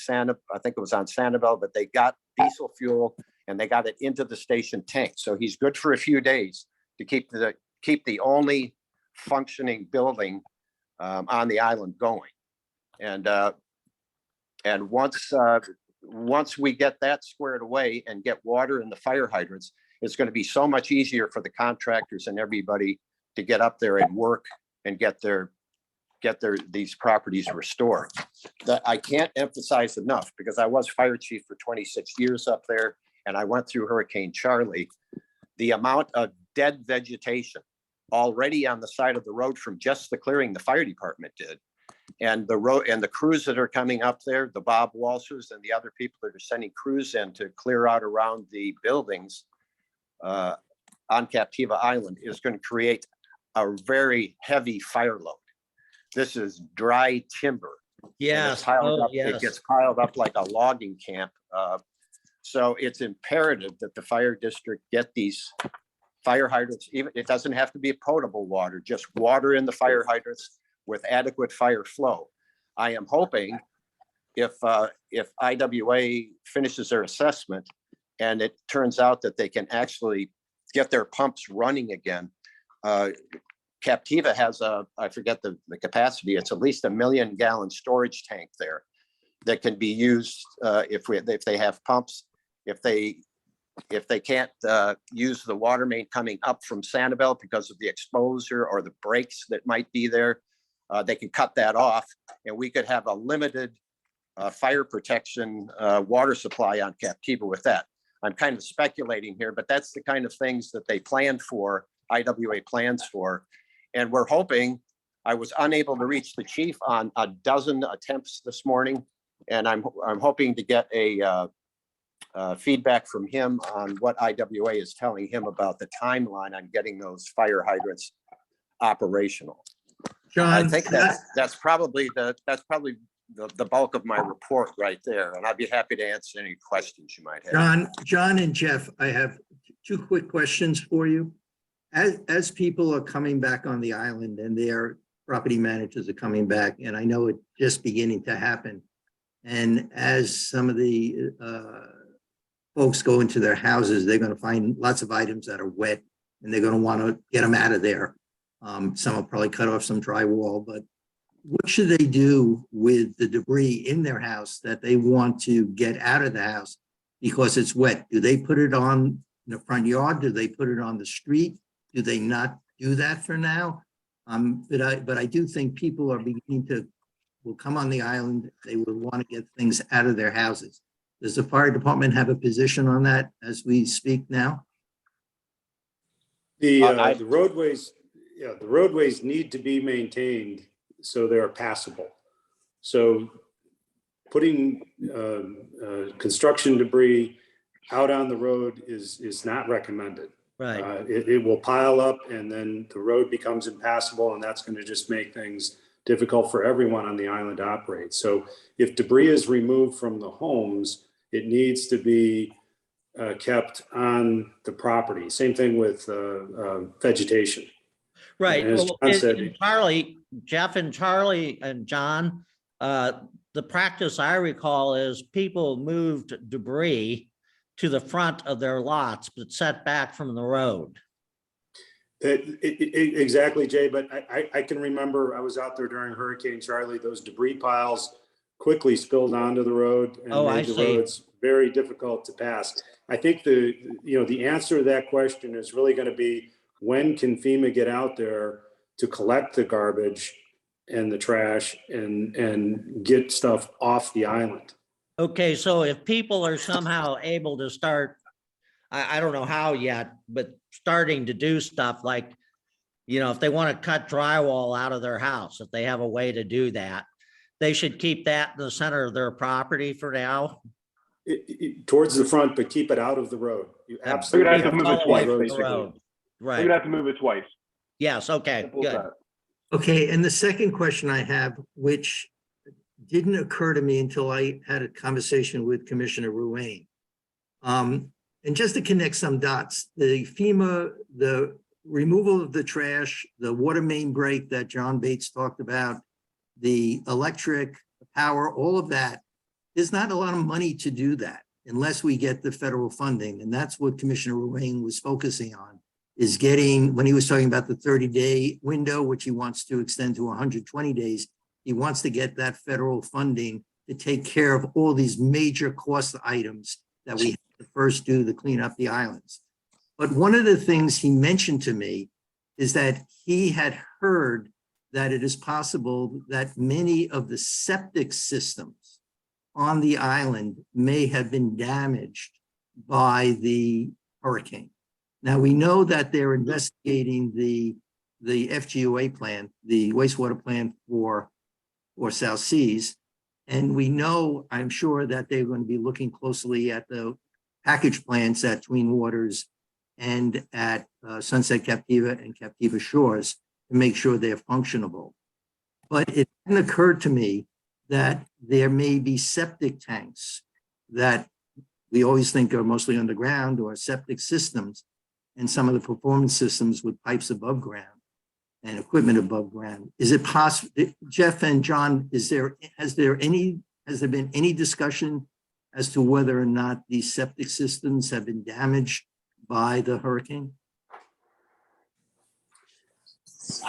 I think it was on Sanibel, but they got diesel fuel and they got it into the station tank. So he's good for a few days to keep the only functioning building on the island going. And once we get that squared away and get water in the fire hydrants, it's going to be so much easier for the contractors and everybody to get up there and work and get these properties restored. That I can't emphasize enough, because I was fire chief for 26 years up there, and I went through Hurricane Charlie. The amount of dead vegetation already on the side of the road from just the clearing the fire department did, and the road and the crews that are coming up there, the Bob Walshers and the other people that are sending crews in to clear out around the buildings on Captiva Island, is going to create a very heavy fire load. This is dry timber. Yes. It gets piled up like a logging camp. So it's imperative that the fire district get these fire hydrants. Even it doesn't have to be potable water, just water in the fire hydrants with adequate fire flow. I am hoping if IWA finishes their assessment and it turns out that they can actually get their pumps running again. Captiva has I forget the capacity, it's at least 1 million gallon storage tank there that can be used if they have pumps. If they can't use the water main coming up from Sanibel because of the exposure or the breaks that might be there, they can cut that off, and we could have a limited fire protection water supply on Captiva with that. I'm kind of speculating here, but that's the kind of things that they planned for, IWA plans for. And we're hoping, I was unable to reach the chief on a dozen attempts this morning, and I'm hoping to get a feedback from him on what IWA is telling him about the timeline on getting those fire hydrants operational. I John, think that's probably the bulk of my report right there, and I'd be happy to answer any questions you might have. John and Jeff, I have two quick questions for you. As people are coming back on the island and their property managers are coming back, and I know it's just beginning to happen, and as some of the folks go into their houses, they're going to find lots of items that are wet, and they're going to want to get them out of there. Some will probably cut off some drywall, but what should they do with the debris in their house that they want to get out of the house because it's wet? Do they put it on the front yard? Do they put it on the street? Do they not do that for now? But I do think people are beginning to, will come on the island. They will want to get things out of their houses. Does the fire department have a position on that as we speak now? The roadways, yeah, the roadways need to be maintained so they're passable. So putting construction debris out on the road is not recommended. Right. It will pile up and then the road becomes impassable, and that's going to just make things difficult for everyone on the island to operate. So if debris is removed from the homes, it needs to be kept on the property. Same thing with vegetation. Right. And as Well, John said, and Charlie, Jeff and Charlie and John, the practice I recall is people moved debris to the front of their lots, but set back from the road. Exactly, Jay, but I can remember I was out there during Hurricane Charlie. Those debris piles quickly spilled onto the road and made the roads very difficult to pass. I think the answer to that question is really going to be, when can FEMA get out there to collect the garbage and the trash and get stuff off the island? Okay, so if people are somehow able to start, I don't know how yet, but starting to do stuff like, if they want to cut drywall out of their house, if they have a way to do that, they should keep that in the center of their property for now. Towards the front, but keep it out of the road. You They're absolutely gonna have to move it twice, basically. Road. They're Right. gonna have to move it twice. Yes. Okay. Simple as Good. that. Okay, and the second question I have, which didn't occur to me until I had a conversation with Commissioner Ruane. And just to connect some dots, the FEMA, the removal of the trash, the water main break that John Bates talked about, the electric, the power, all of that, there's not a lot of money to do that unless we get the federal funding. And that's what Commissioner Ruane was focusing on, is getting, when he was talking about the 30-day window, which he wants to extend to 120 days, he wants to get that federal funding to take care of all these major cost items that we have to first do to clean up the islands. But one of the things he mentioned to me is that he had heard that it is possible that many of the septic systems on the island may have been damaged by the hurricane. Now, we know that they're investigating the FGOA plan, the wastewater plan for South Seas. And we know, I'm sure, that they're going to be looking closely at the package plants at Twin Waters and at Sunset Captiva and Captiva Shores to make sure they're functionable. But it didn't occur to me that there may be septic tanks that we always think are mostly underground, or septic systems, and some of the performance systems with pipes above ground and equipment above ground. Is it possible, Jeff and John, has there been any discussion as to whether or not these septic systems have been damaged by the hurricane?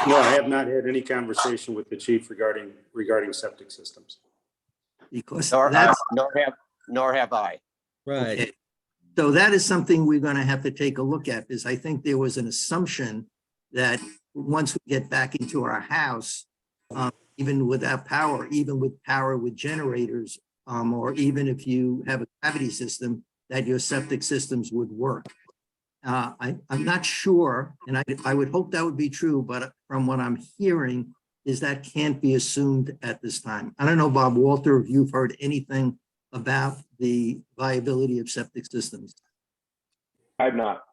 No, I have not had any conversation with the chief regarding septic systems. Because Nor that's have I. Right. okay. So that is something we're going to have to take a look at, because I think there was an assumption that once we get back into our house, even without power, even with power with generators, or even if you have a gravity system, that your septic systems would work. I'm not sure, and I would hope that would be true, but from what I'm hearing is that can't be assumed at this time. I don't know, Bob Walter, if you've heard anything about the viability of septic systems? I have not.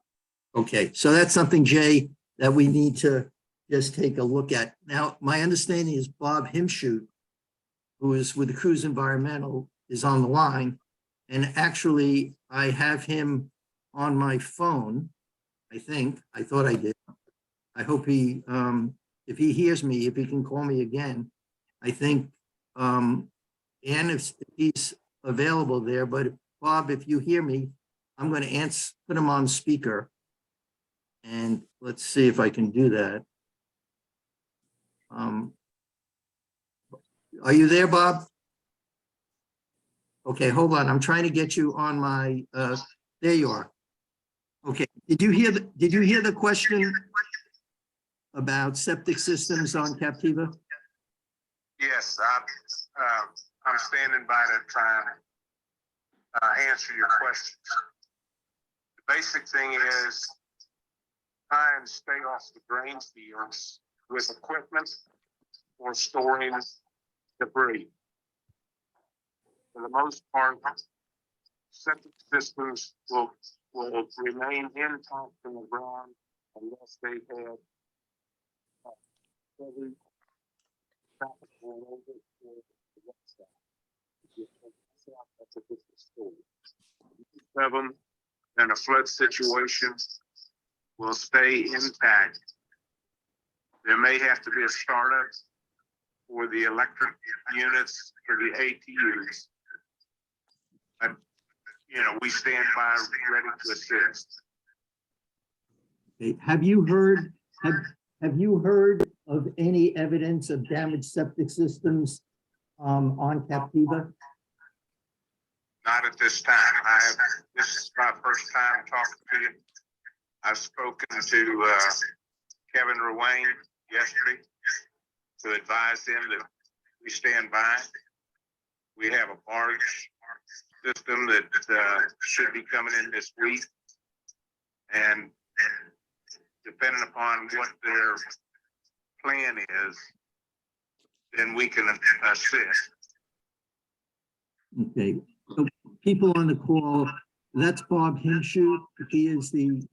Okay, so that's something, Jay, that we need to just take a look at. Now, my understanding is Bob Himshoot, who is with the Cruise Environmental, is on the line. And actually, I have him on my phone, I think. I thought I did. I hope he, if he hears me, if he can call me again. I think, and if he's available there, but Bob, if you hear me, I'm going to put him on speaker. And let's see if I can do that. Are you there, Bob? Okay, hold on. I'm trying to get you on my, there you are. Okay, did you hear the question about septic systems on Captiva? Yes, I'm standing by to try and answer your questions. The basic thing is try and stay off the drain fields with equipment or storing debris. For the most part, septic systems will remain intact in the ground unless they have heavy traffic going over to the west side. That's a different story. Most of them in a flood situation will stay intact. There may have to be a startup for the electric units for the ATUs. But, you know, we stand by ready to assist. Okay, have you heard of any evidence of damaged septic systems on Captiva? Not at this time. This is my first time talking to you. I've spoken to Kevin Ruane yesterday to advise him that we stand by. We have a barge system that should be coming in this week. And depending upon what their plan is, then we can assist. Okay, so people on the call, that's Bob Himshoot. He is the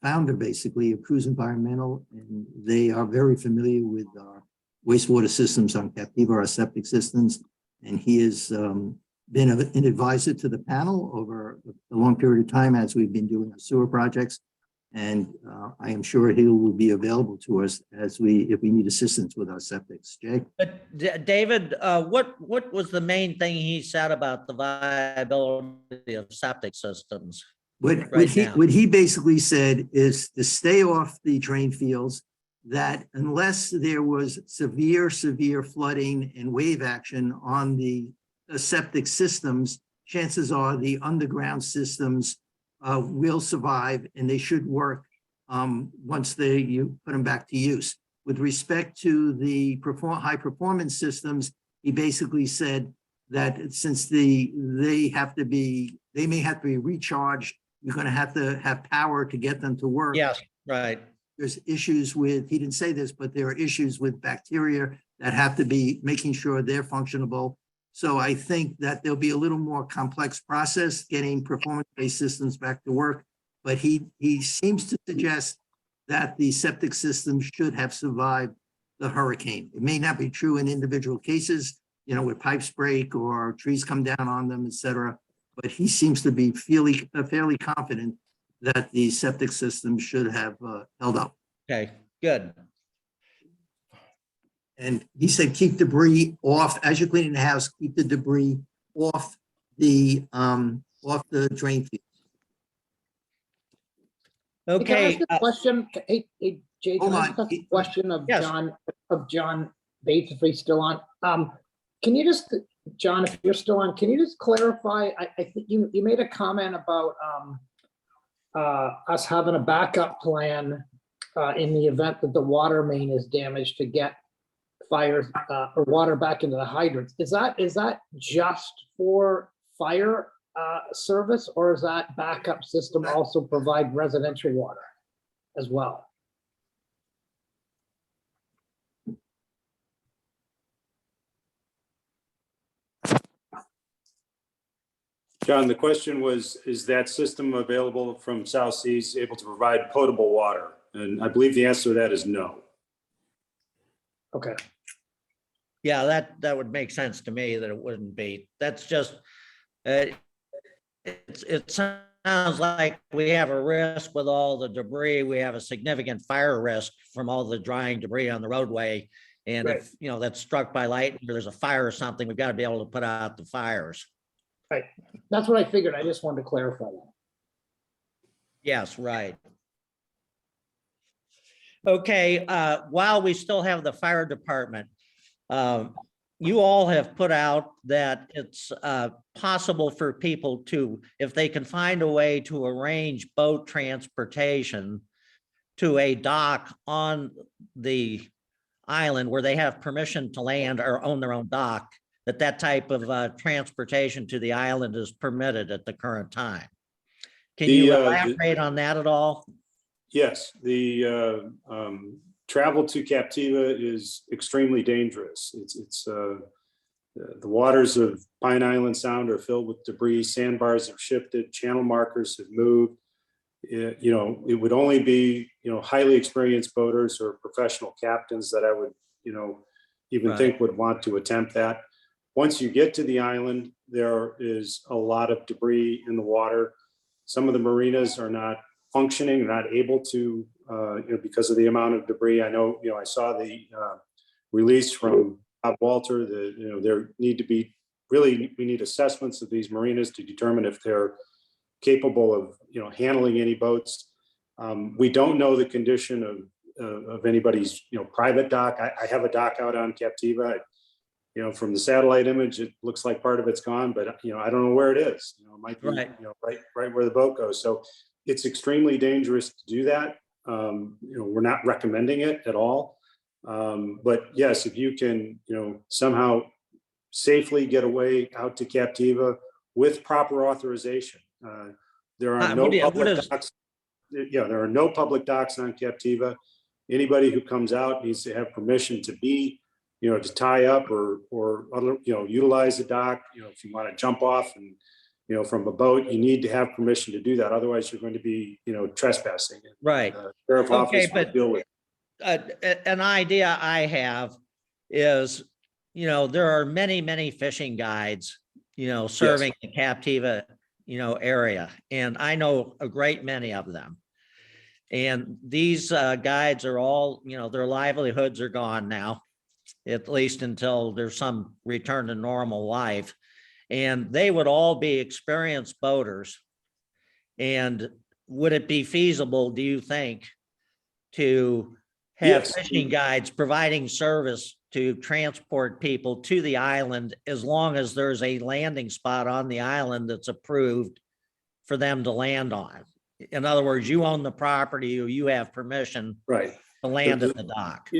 founder, basically, of Cruise Environmental, and they are very familiar with our wastewater systems on Captiva, our septic systems, and he has been an advisor to the panel over a long period of time as we've been doing our sewer projects, and I am sure he will be available to us if we need assistance with our septics. Jay? But David, what was the main thing he said about the viability of septic systems? What right now? he basically said is to stay off the drain fields, that unless there was severe flooding and wave action on the septic systems, chances are the underground systems will survive and they should work once you put them back to use. With respect to the high performance systems, he basically said that since they may have to be recharged, you're going to have power to get them to work. Yes, right. There's issues with, he didn't say this, but there are issues with bacteria that have to be making sure they're functionable. So I think that there'll be a little more complex process getting performance-based systems back to work. But he seems to suggest that the septic system should have survived the hurricane. It may not be true in individual cases, you know, where pipes break or trees come down on them, et cetera. But he seems to be fairly confident that the septic system should have held up. Okay, good. And he said, keep debris off, as you're cleaning the house, keep the debris off the drain field. Hey, can I Okay, ask a question? Hey, Jay, can Hold I on. ask a question of Yes. John Bates, if he's still on? Can you just, John, if you're still on, can you just clarify? I think you made a comment about us having a backup plan in the event that the water main is damaged to get fire or water back into the hydrants. Is that just for fire service, or is that backup system also provide residential water as well? John, the question was, is that system available from South Seas able to provide potable water? And I believe the answer to that is no. Okay, Yeah, that would make sense to me that it wouldn't be. That's just, it sounds like we have a risk with all the debris. We have a significant fire risk from all the drying debris on the roadway. And if, that's struck by lightning or there's a fire or something, we've got to be able to put out the fires. right. That's what I figured. I just wanted to clarify that. Yes, right. Okay, while we still have the fire department, you all have put out that it's possible for people to, if they can find a way to arrange boat transportation to a dock on the island where they have permission to land or own their own dock, that type of transportation to the island is permitted at the current time. Can you elaborate on that at all? Yes, the travel to Captiva is extremely dangerous. The waters of Pine Island Sound are filled with debris. Sandbars have shifted. Channel markers have moved. It would only be highly experienced boaters or professional captains that I would even think would want to attempt that. Once you get to the island, there is a lot of debris in the water. Some of the marinas are not functioning, not able to, because of the amount of debris. I know, I saw the release from Bob Walter that, there need to be we need assessments of these marinas to determine if they're capable of, handling any boats. We don't know the condition of anybody's, private dock. I have a dock out on Captiva. From the satellite image, it looks like part of it's gone, but I don't know where it is. It might be, right where the boat goes. So it's extremely dangerous to do that. We're not recommending it at all. But yes, if you can, somehow safely get away out to Captiva with proper authorization. There are no public docks. There are no public docks on Captiva. Anybody who comes out needs to have permission to be, to tie up or utilize the dock. If you want to jump off and, from a boat, you need to have permission to do that. Otherwise, you're going to be, trespassing. Right. Sheriff Okay, office will but deal with. An idea I have is, there are many, many fishing guides, serving the Captiva, area, and I know a great many of them. And these guides are all, their livelihoods are gone now, at least until there's some return to normal life. And they would all be experienced boaters. And would it be feasible, do you think, to have fishing guides providing service to transport people to the island as long as there's a landing spot on the island that's approved for them to land on? In other words, you own the property or you have permission to land at the dock.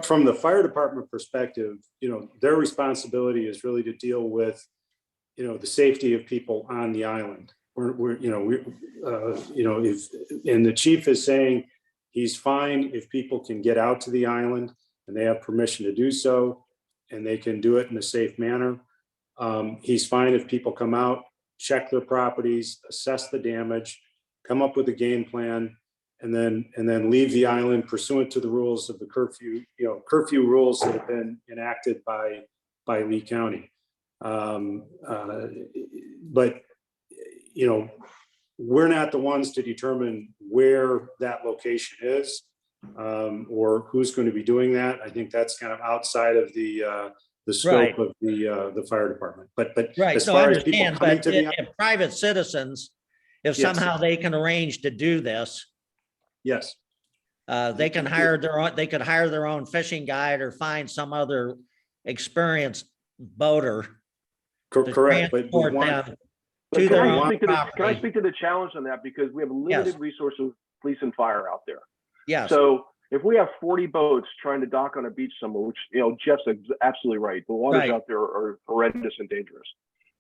From the fire department perspective, their responsibility is really to deal with, the safety of people on the island. And the chief is saying he's fine if people can get out to the island and they have permission to do so, and they can do it in a safe manner. He's fine if people come out, check their properties, assess the damage, come up with a game plan, and then leave the island pursuant to the rules of the curfew rules that have been enacted by Lee County. But we're not the ones to determine where that location is, or who's going to be doing that. I think that's kind of outside of the scope of the fire department. But as far as people coming to the if private citizens, if somehow they can arrange to do this, they can hire they could hire their own fishing guide or find some other experienced boater. Correct. But can I speak to the challenge on that? Because we have limited resources of police and fire out there. Yes. So if we have 40 boats trying to dock on a beach somewhere, which, Jeff's absolutely right. The waters out there are horrendous and dangerous.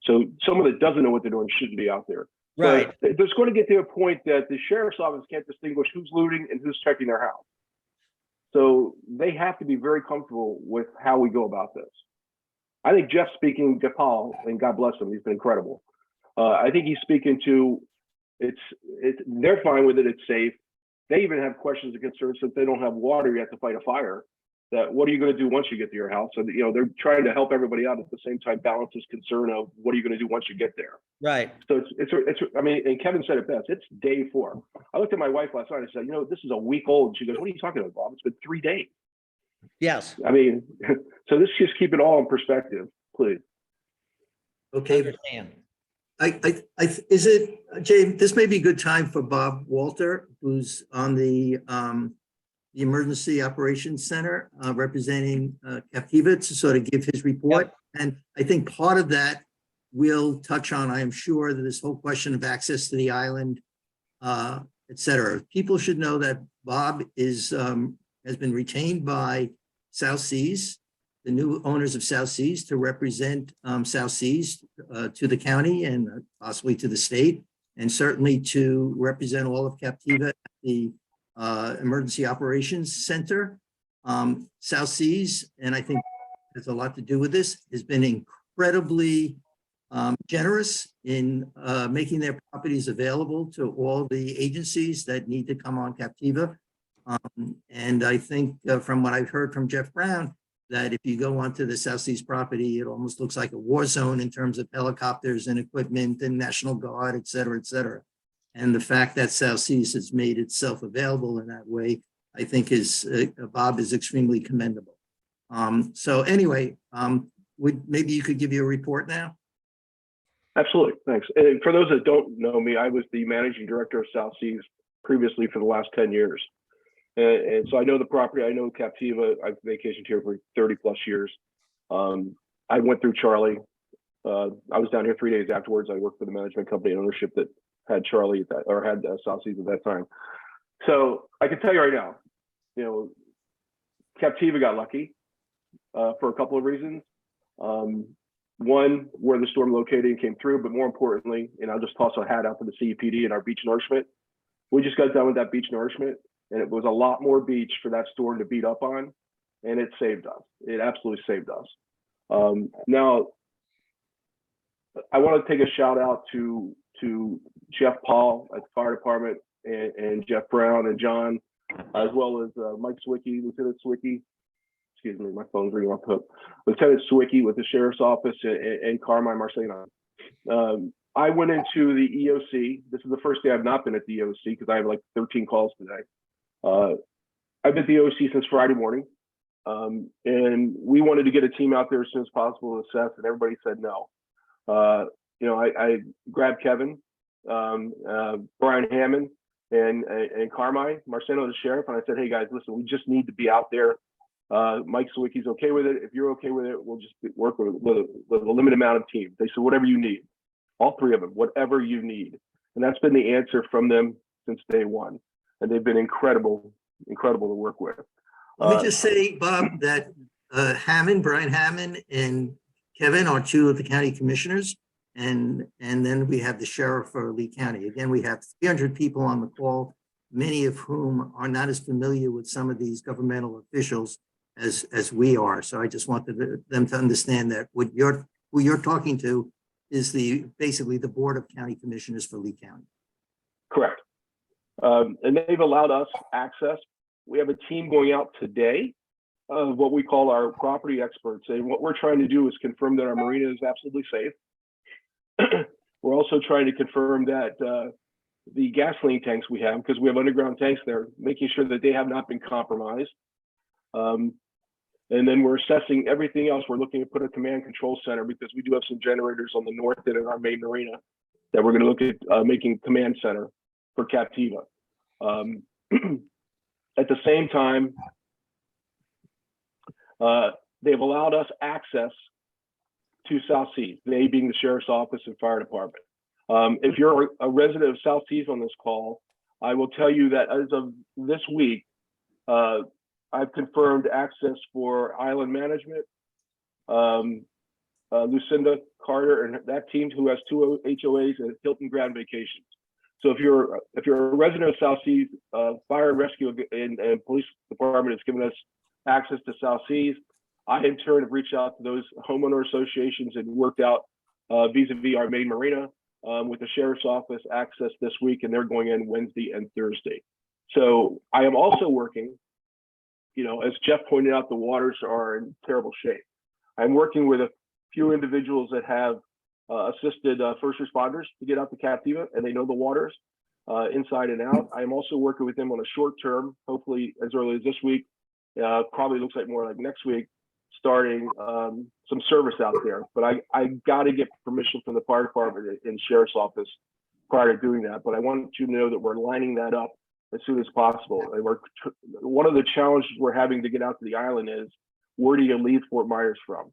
So someone that doesn't know what they're doing shouldn't be out there. Right. But there's going to get to a point that the sheriff's office can't distinguish who's looting and who's checking their house. So they have to be very comfortable with how we go about this. I think Jeff Paul, and God bless him, he's been incredible. I think he's speaking to, they're fine with it, it's safe. They even have questions and concerns since they don't have water yet to fight a fire. That what are you going to do once you get to your house? And they're trying to help everybody out at the same time, balance this concern of what are you going to do once you get there. Right. So it's I mean, and Kevin said it best. It's day 4. I looked at my wife last night and said, this is a week old. And she goes, "What are you talking about, Bob? It's been 3 days." Yes. I mean, so let's just keep it all in perspective, please. Okay, Understand. is it, Jay, this may be a good time for Bob Walter, who's on the Emergency Operations Center, representing Captiva, to sort of give his report. And I think part of that will touch on, I am sure, that this whole question of access to the island, et cetera. People should know that Bob has been retained by South Seas, the new owners of South Seas, to represent South Seas to the county and possibly to the state, and certainly to represent all of Captiva at the Emergency Operations Center. South Seas, and I think has a lot to do with this, has been incredibly generous in making their properties available to all the agencies that need to come on Captiva. And I think from what I've heard from Jeff Brown, that if you go onto the South Seas property, it almost looks like a war zone in terms of helicopters and equipment and National Guard, et cetera, et cetera. And the fact that South Seas has made itself available in that way, I think Bob is extremely commendable. So anyway, maybe you could give you a report now? Absolutely, thanks. And for those that don't know me, I was the managing director of South Seas previously for the last 10 years. And so I know the property, I know Captiva. I've vacationed here for 30 plus years. I went through Charlie. I was down here 3 days afterwards. I worked for the management company and ownership that had Charlie at that, or had South Seas at that time. So I can tell you right now, Captiva got lucky for a couple of reasons. One, where the storm located and came through, but more importantly, and I'll just toss a hat out to the CEPD and our beach nourishment. We just got done with that beach nourishment, and it was a lot more beach for that storm to beat up on, and it saved us. It absolutely saved us. Now, I want to take a shout out to Jeff Paul at the fire department, and Jeff Brown and John, as well as Mike Swicky, Lieutenant Swicky. Excuse me, my phone's ringing off the hook. Lieutenant Swicky with the sheriff's office, and Carmine Marcena. I went into the EOC. This is the first day I've not been at the EOC because I have like 13 calls today. I've been at the EOC since Friday morning, and we wanted to get a team out there as soon as possible to assess, and everybody said no. I grabbed Kevin, Brian Hammond, and Carmine Marceno, the sheriff, and I said, "Hey guys, listen, we just need to be out there. Mike Sawicki's okay with it. If you're okay with it, we'll just work with a limited amount of team." They said, "Whatever you need." All 3 of them, whatever you need. And that's been the answer from them since day one. And they've been incredible to work with. Let me just say, Bob, that Brian Hammond, and Kevin are 2 of the county commissioners. And then we have the sheriff for Lee County. Again, we have 300 people on the call, many of whom are not as familiar with some of these governmental officials as we are. So I just wanted them to understand that who you're talking to is basically the Board of County Commissioners for Lee County. Correct. And they've allowed us access. We have a team going out today of what we call our property experts. And what we're trying to do is confirm that our marina is absolutely safe. We're also trying to confirm that the gasoline tanks we have, because we have underground tanks there, making sure that they have not been compromised. And then we're assessing everything else. We're looking to put a command control center because we do have some generators on the north end of our main marina that we're going to look at making command center for Captiva. At the same time, they've allowed us access to South Seas, they being the sheriff's office and fire department. If you're a resident of South Seas on this call, I will tell you that as of this week, I've confirmed access for island management, Lucinda Carter and that team, who has 2 HOAs at Hilton Grand Vacations. So if you're a resident of South Seas, Fire and Rescue and Police Department has given us access to South Seas. I in turn have reached out to those homeowner associations and worked out vis-a-vis our main marina with the sheriff's office access this week, and they're going in Wednesday and Thursday. So I am also working, as Jeff pointed out, the waters are in terrible shape. I'm working with a few individuals that have assisted first responders to get out to Captiva, and they know the waters inside and out. I'm also working with them on a short term, hopefully as early as this week, probably looks like more like next week, starting some service out there. But I got to get permission from the fire department and sheriff's office prior to doing that. But I want you to know that we're lining that up as soon as possible. And one of the challenges we're having to get out to the island is, where do you leave Fort Myers from?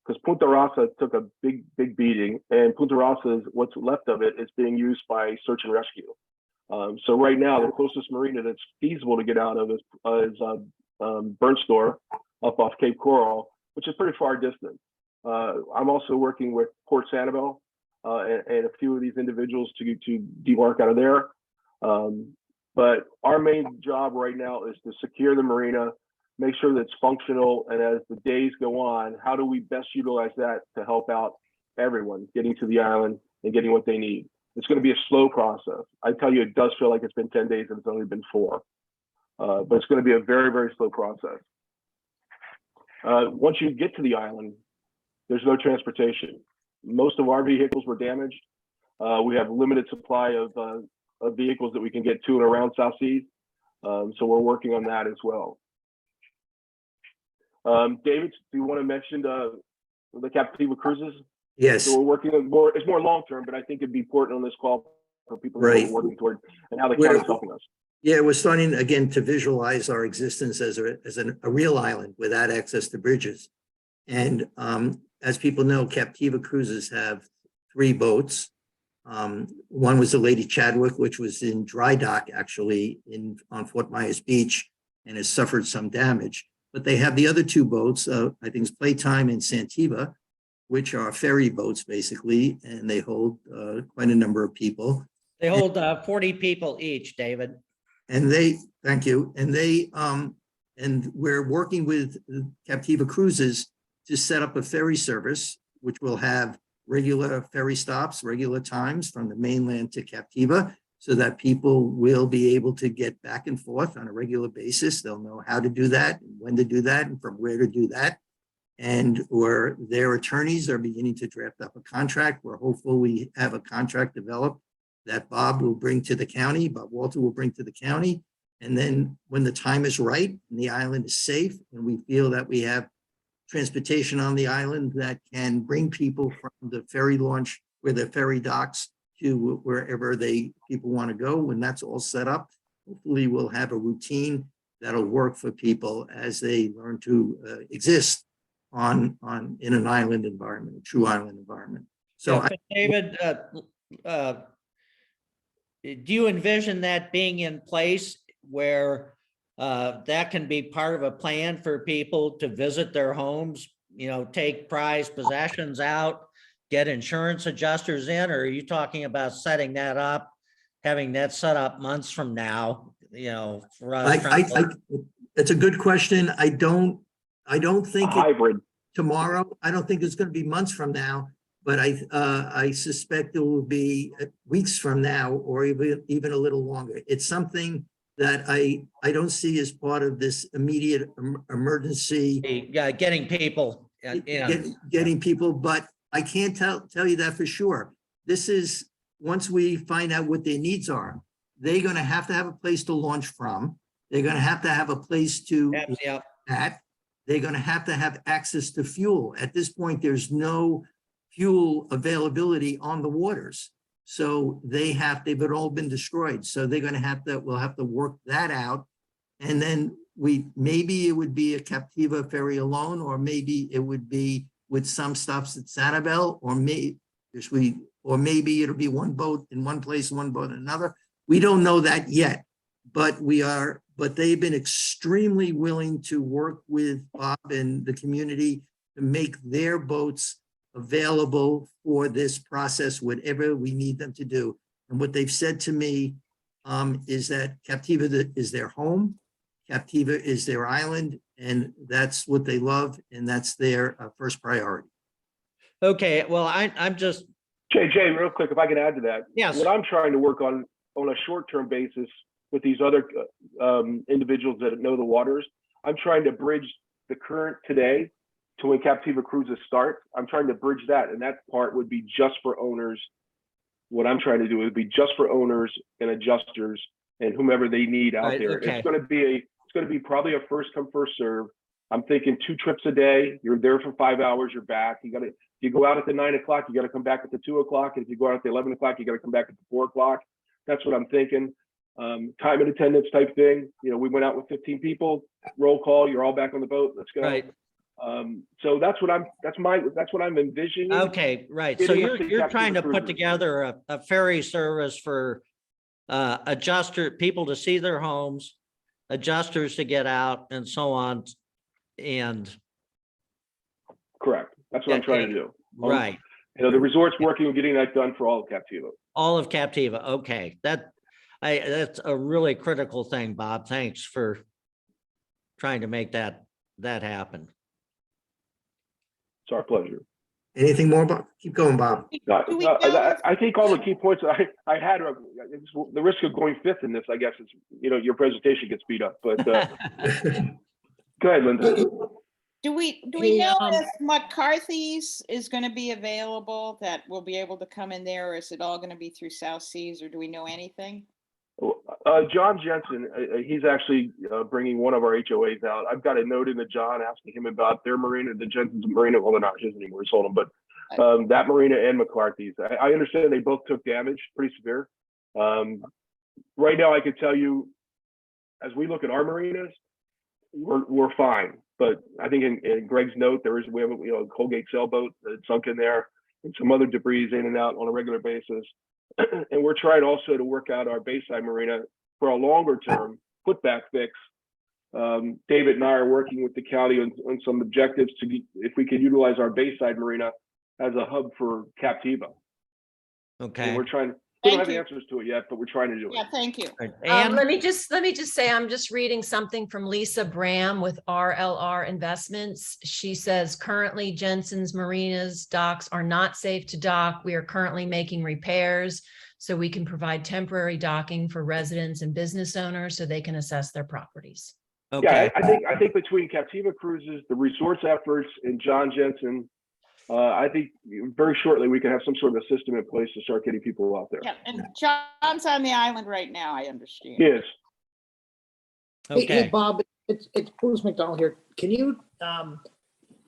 Because Punta Rasa took a big beating, and Punta Rasa, what's left of it, is being used by search and rescue. So right now, the closest marina that's feasible to get out of is Burnt Store up off Cape Coral, which is pretty far distance. I'm also working with Port Sanibel and a few of these individuals to debark out of there. But our main job right now is to secure the marina, make sure that it's functional, and as the days go on, how do we best utilize that to help out everyone getting to the island and getting what they need? It's going to be a slow process. I tell you, it does feel like it's been 10 days and it's only been 4. But it's going to be a very, very slow process. Once you get to the island, there's no transportation. Most of our vehicles were damaged. We have limited supply of vehicles that we can get to and around South Seas. So we're working on that as well. David, do you want to mention the Captiva cruises? Yes, So we're working on more, it's more long-term, but I think it'd be important on this call for people who Right. are working toward and how the We're- county's helping us. yeah, we're starting again to visualize our existence as a real island without access to bridges. And as people know, Captiva cruises have 3 boats. One was the Lady Chadwick, which was in dry dock actually on Fort Myers Beach and has suffered some damage. But they have the other 2 boats, I think it's Playtime and Santiva, which are ferry boats basically, and they hold quite a number of people. They hold 40 people each, David. And thank you, and we're working with Captiva Cruises to set up a ferry service, which will have regular ferry stops, regular times from the mainland to Captiva, so that people will be able to get back and forth on a regular basis. They'll know how to do that, when to do that, and from where to do that. And or their attorneys are beginning to draft up a contract. We're hopeful we have a contract developed that Bob will bring to the county, Bob Walter will bring to the county. And then when the time is right and the island is safe and we feel that we have transportation on the island that can bring people from the ferry launch where the ferry docks to wherever people want to go, when that's all set up, hopefully we'll have a routine that'll work for people as they learn to exist in an island environment, a true island environment. So Yeah, but David, do you envision that being in place where that can be part of a plan for people to visit their homes, take prized possessions out, get insurance adjusters in, or are you talking about setting that up, having that set up months from now, for us? It's a good question. I don't think Hybrid. tomorrow. I don't think it's going to be months from now, but I suspect it will be weeks from now, or even a little longer. It's something that I don't see as part of this immediate emergency. Yeah, getting people, Getting people, but I can't tell you that for sure. This is, once we find out what their needs are, they're going to have a place to launch from. They're going to have a place to at. They're going to have access to fuel. At this point, there's no fuel availability on the waters. So they've all been destroyed. So they're going to we'll have to work that out. And then maybe it would be a Captiva ferry alone, or maybe it would be with some stops at Sanibel, or maybe it'll be one boat in one place, one boat in another. We don't know that yet, but they've been extremely willing to work with Bob and the community to make their boats available for this process, whatever we need them to do. And what they've said to me is that Captiva is their home, Captiva is their island, and that's what they love, and that's their first priority. Okay, well, I'm just Jay, real quick, if I can add to that. Yes. What I'm trying to work on a short-term basis with these other individuals that know the waters, I'm trying to bridge the current today to when Captiva cruises start. I'm trying to bridge that, and that part would be just for owners. What I'm trying to do would be just for owners and adjusters and whomever they need out Right, there. okay. It's going to be probably a first come first serve. I'm thinking 2 trips a day. You're there for 5 hours. You're back. If you go out at the 9 o'clock, you got to come back at the 2 o'clock. And if you go out at the 11 o'clock, you got to come back at the 4 o'clock. That's what I'm thinking. Time and attendance type thing. You know, we went out with 15 people. Roll call. You're all back on the boat. Let's go. Right. So that's what I'm envisioning. Okay, right. So Getting us to you're Captiva trying to put cruises. together a ferry service for people to see their homes, adjusters to get out and so on. And Correct. That's what I'm trying to do. right, You know, the resort's working on getting that done for all of Captiva. all of Captiva. Okay, that's a really critical thing, Bob. Thanks for trying to make that happen. It's our pleasure. Anything more, Bob? Keep going, Bob. Do we know I think all the key points I had are the risk of going fifth in this, I guess, is, you know, your presentation gets beat up, but go ahead, Linda. Do we Hey, know if McCarthy's is going to be available, that we'll be able to come in there, or is it all going to be through South Seas, or do we know anything? John Jensen, he's actually bringing one of our HOAs out. I've got a note into John asking him about their marina, the Jensen's marina. Well, they're not his anymore, he sold them, but that marina and McCarthy's. I understand they both took damage, pretty severe. Right now, I could tell you, as we look at our marinas, we're fine. But I think in Greg's note, we have a Colgate sailboat that sunk in there, and some other debris in and out on a regular basis. And we're trying also to work out our Bayside Marina for a longer term putback fix. David and I are working with the county on some objectives if we could utilize our Bayside Marina as a hub for Captiva. Okay. And we don't have the Thank answers to it yet, but we're trying to do it. Yeah, thank you. And Let me just say, I'm just reading something from Lisa Bram with RLR Investments. She says, currently Jensen's marinas docks are not safe to dock. We are currently making repairs so we can provide temporary docking for residents and business owners so they can assess their properties. okay, Yeah, I think between Captiva Cruises, the resorts efforts, and John Jensen, I think very shortly we can have some sort of a system in place to start getting people out there. Yeah, and John's on the island right now, I understand. Yes. Hey, okay. Bob, it's Bruce McDonald here. Can you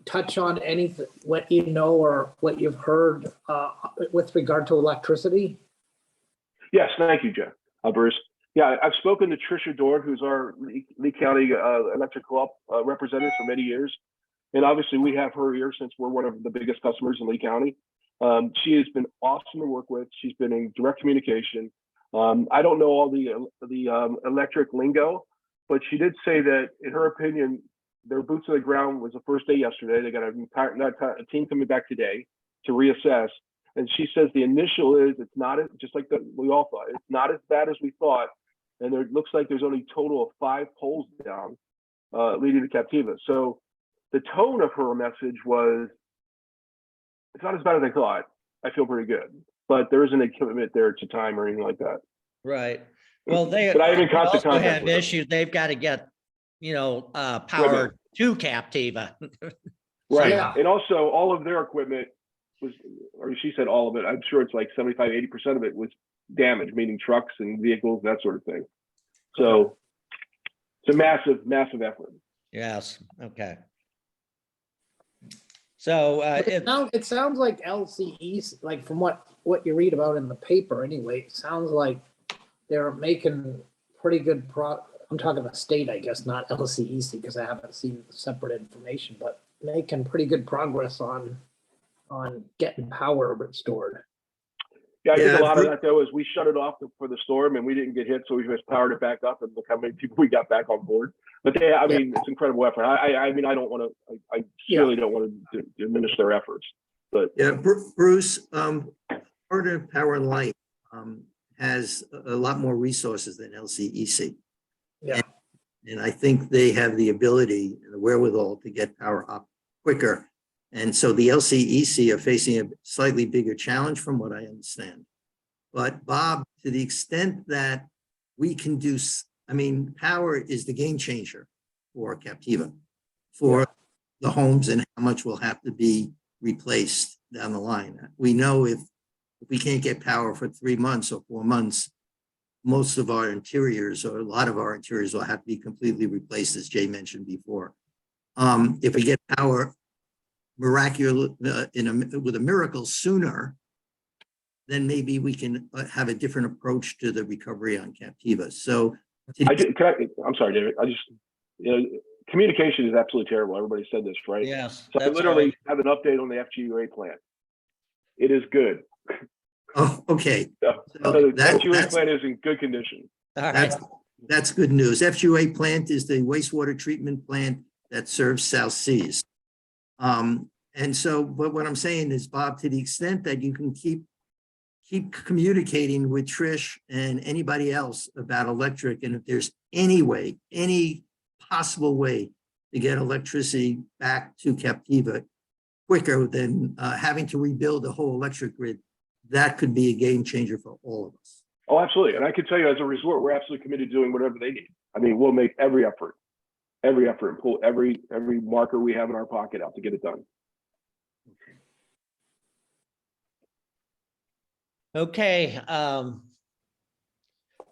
touch on anything, what you know or what you've heard with regard to electricity? Yes, thank you, Jeff. Bruce. Yeah, I've spoken to Tricia Dorn, who's our Lee County Electric Co-op representative for many years. And obviously we have her here since we're one of the biggest customers in Lee County. She has been awesome to work with. She's been in direct communication. I don't know all the electric lingo, but she did say that in her opinion, their boots on the ground was the first day yesterday. They got a team coming back today to reassess. And she says the initial is it's not just like we all thought. It's not as bad as we thought. And it looks like there's only a total of 5 poles down leading to Captiva. So the tone of her message was, it's not as bad as I thought. I feel pretty good, but there isn't a commitment there to time or anything like that. Right. Well, they But I am in constant also contact have with them. issues. They've got to get, power to Captiva. Right. Yeah. And also all of their equipment was, or she said all of it, I'm sure it's like 75, 80% of it was damaged, meaning trucks and vehicles, that sort of thing. So it's a massive, massive effort. Yes. Okay. So It sounds like LCEs, like from what you read about in the paper anyway, it sounds like they're making pretty good I'm talking the state, I guess, not LCEC, because I haven't seen separate information, but making pretty good progress on getting power restored. Yeah, I think Yeah, a lot of that though is we shut it off for the storm and we didn't get hit, so we just powered it back up, and look how many people we got back on board. But I mean, it's incredible effort. I mean, I don't want to. I really don't want to diminish their efforts. But Yeah, Bruce, Florida Power and Light has a lot more resources than LCEC. Yeah. And I think they have the ability and the wherewithal to get power up quicker And so the LCEC are facing a slightly bigger challenge from what I understand. But Bob, to the extent that we can do, I mean, power is the game changer for Captiva, for the homes and how much will have to be replaced down the line. We know if we can't get power for 3 months or 4 months, most of our interiors or a lot of our interiors will have to be completely replaced, as Jay mentioned before. If we get power miraculous with a miracle sooner, then maybe we can have a different approach to the recovery on Captiva. So I'm sorry, David. Communication is absolutely terrible. Everybody said this, right? Yes. So I literally have an update on the FGUA plan. It is good. oh, okay. So the FGUA plan is in good condition. All right. That's good news. FGUA plant is the wastewater treatment plant that serves South Seas. And so, but what I'm saying is, Bob, to the extent that you can keep communicating with Trish and anybody else about electric, and if there's any way, any possible way to get electricity back to Captiva quicker than having to rebuild the whole electric grid, that could be a game changer for all of us. Oh, absolutely. And I can tell you, as a resort, we're absolutely committed to doing whatever they need. I mean, we'll make every effort and pull every marker we have in our pocket out to get it done. Okay.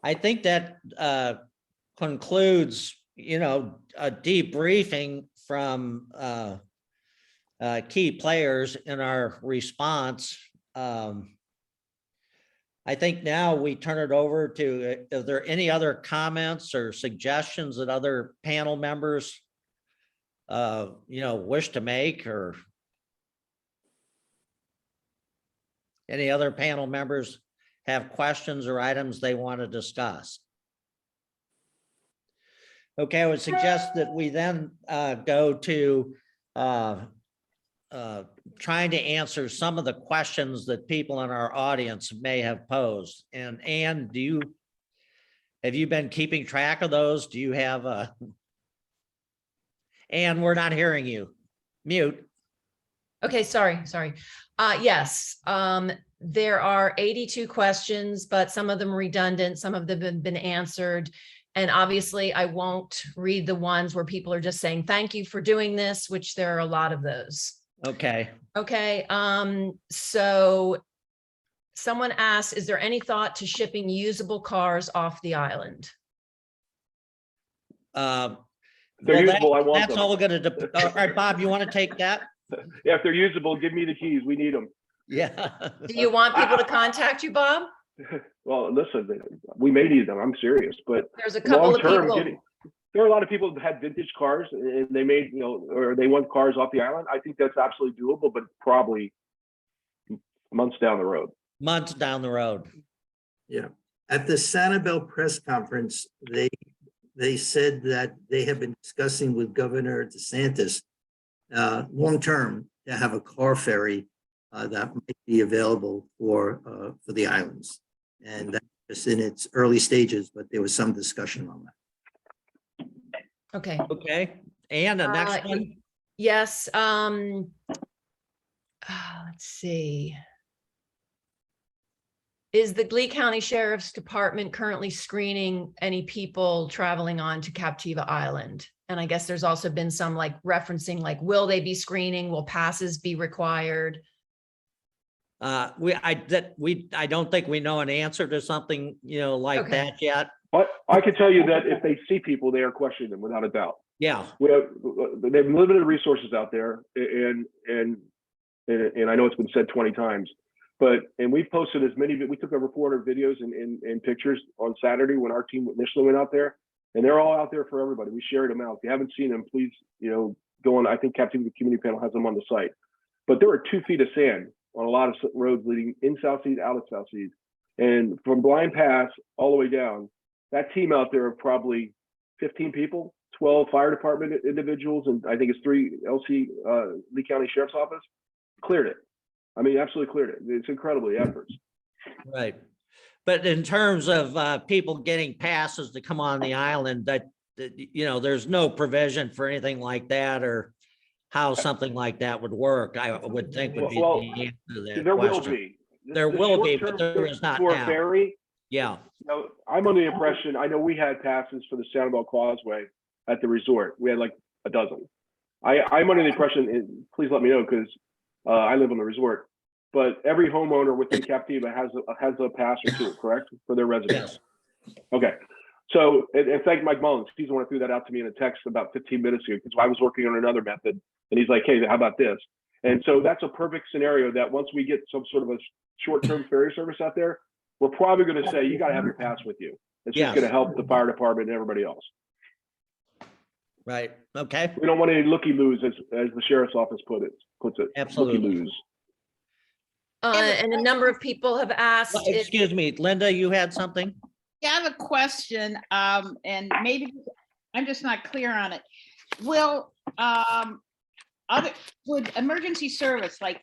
I think that concludes, a debriefing from key players in our response. I think now we turn it over to, is there any other comments or suggestions that other panel members, wish to make, or any other panel members have questions or items they want to discuss? Okay, I would suggest that we then go to trying to answer some of the questions that people in our audience may have posed. And Anne, have you been keeping track of those? Do you have Anne, we're not hearing you. Mute. Okay, sorry. Yes, there are 82 questions, but some of them are redundant, some of them have been answered. And obviously I won't read the ones where people are just saying, thank you for doing this, which there are a lot of those. Okay. Okay, so someone asked, is there any thought to shipping usable cars off the island? If they're usable, I want that's them. all going to, all right, Bob, you want to take that? Yeah, if they're usable, give me the keys. We need them. Yeah. Do you want people to contact you, Bob? Well, listen, we may need them. I'm serious, but There's a couple of people. There are a lot of people that had vintage cars and they made, or they want cars off the island. I think that's absolutely doable, but probably months down the road. Months down the road. Yeah. At the Sanibel press conference, they said that they have been discussing with Governor DeSantis long-term to have a car ferry that might be available for the islands. And that's just in its early stages, but there was some discussion on that. Okay. Okay. And the next one. Yes. Let's see. Is the Lee County Sheriff's Department currently screening any people traveling on to Captiva Island? And I guess there's also been some referencing, will they be screening? Will passes be required? I don't think we know an answer to something, like that yet. But I can tell you that if they see people, they are questioning them without a doubt. Yeah. They have limited resources out there, and I know it's been said 20 times, and we've posted as many. We took over 400 videos and pictures on Saturday when our team initially went out there, and they're all out there for everybody. We shared them out. If you haven't seen them, please, go on. I think Captiva Community Panel has them on the site. But there are 2 feet of sand on a lot of roads leading in South Seas, out of South Seas, and from Blind Pass all the way down. That team out there of probably 15 people, 12 fire department individuals, and I think it's 3 LC Lee County Sheriff's Office, cleared it. I mean, absolutely cleared it. It's incredible, the efforts. Right. But in terms of people getting passes to come on the island, that there's no provision for anything like that, or how something like that would work, I would think would be Well, the answer to that there will question. be. There The will be, but short-term there is not for now. ferry, Yeah, no, I'm under the impression, I know we had passes for the Sanibel Causeway at the resort. We had like a dozen. I'm under the impression, and please let me know, because I live on the resort, but every homeowner within Captiva has a pass or two, correct? For their residents. yes, Okay. So, and thank Mike Mullins. He's the one who threw that out to me in a text about 15 minutes ago, because I was working on another method, and he's like, hey, how about this? And so that's a perfect scenario that once we get some sort of a short-term ferry service out there, we're probably going to say, you got to have your pass with you. It's just Yes. going to help the fire department and everybody else. right, okay, We don't want any looky-loos, as the sheriff's office puts it. Absolutely. Looky-loos. And a number of people have asked if excuse me, Linda, you had something? Yeah, I have a question, and maybe I'm just not clear on it. Would emergency service like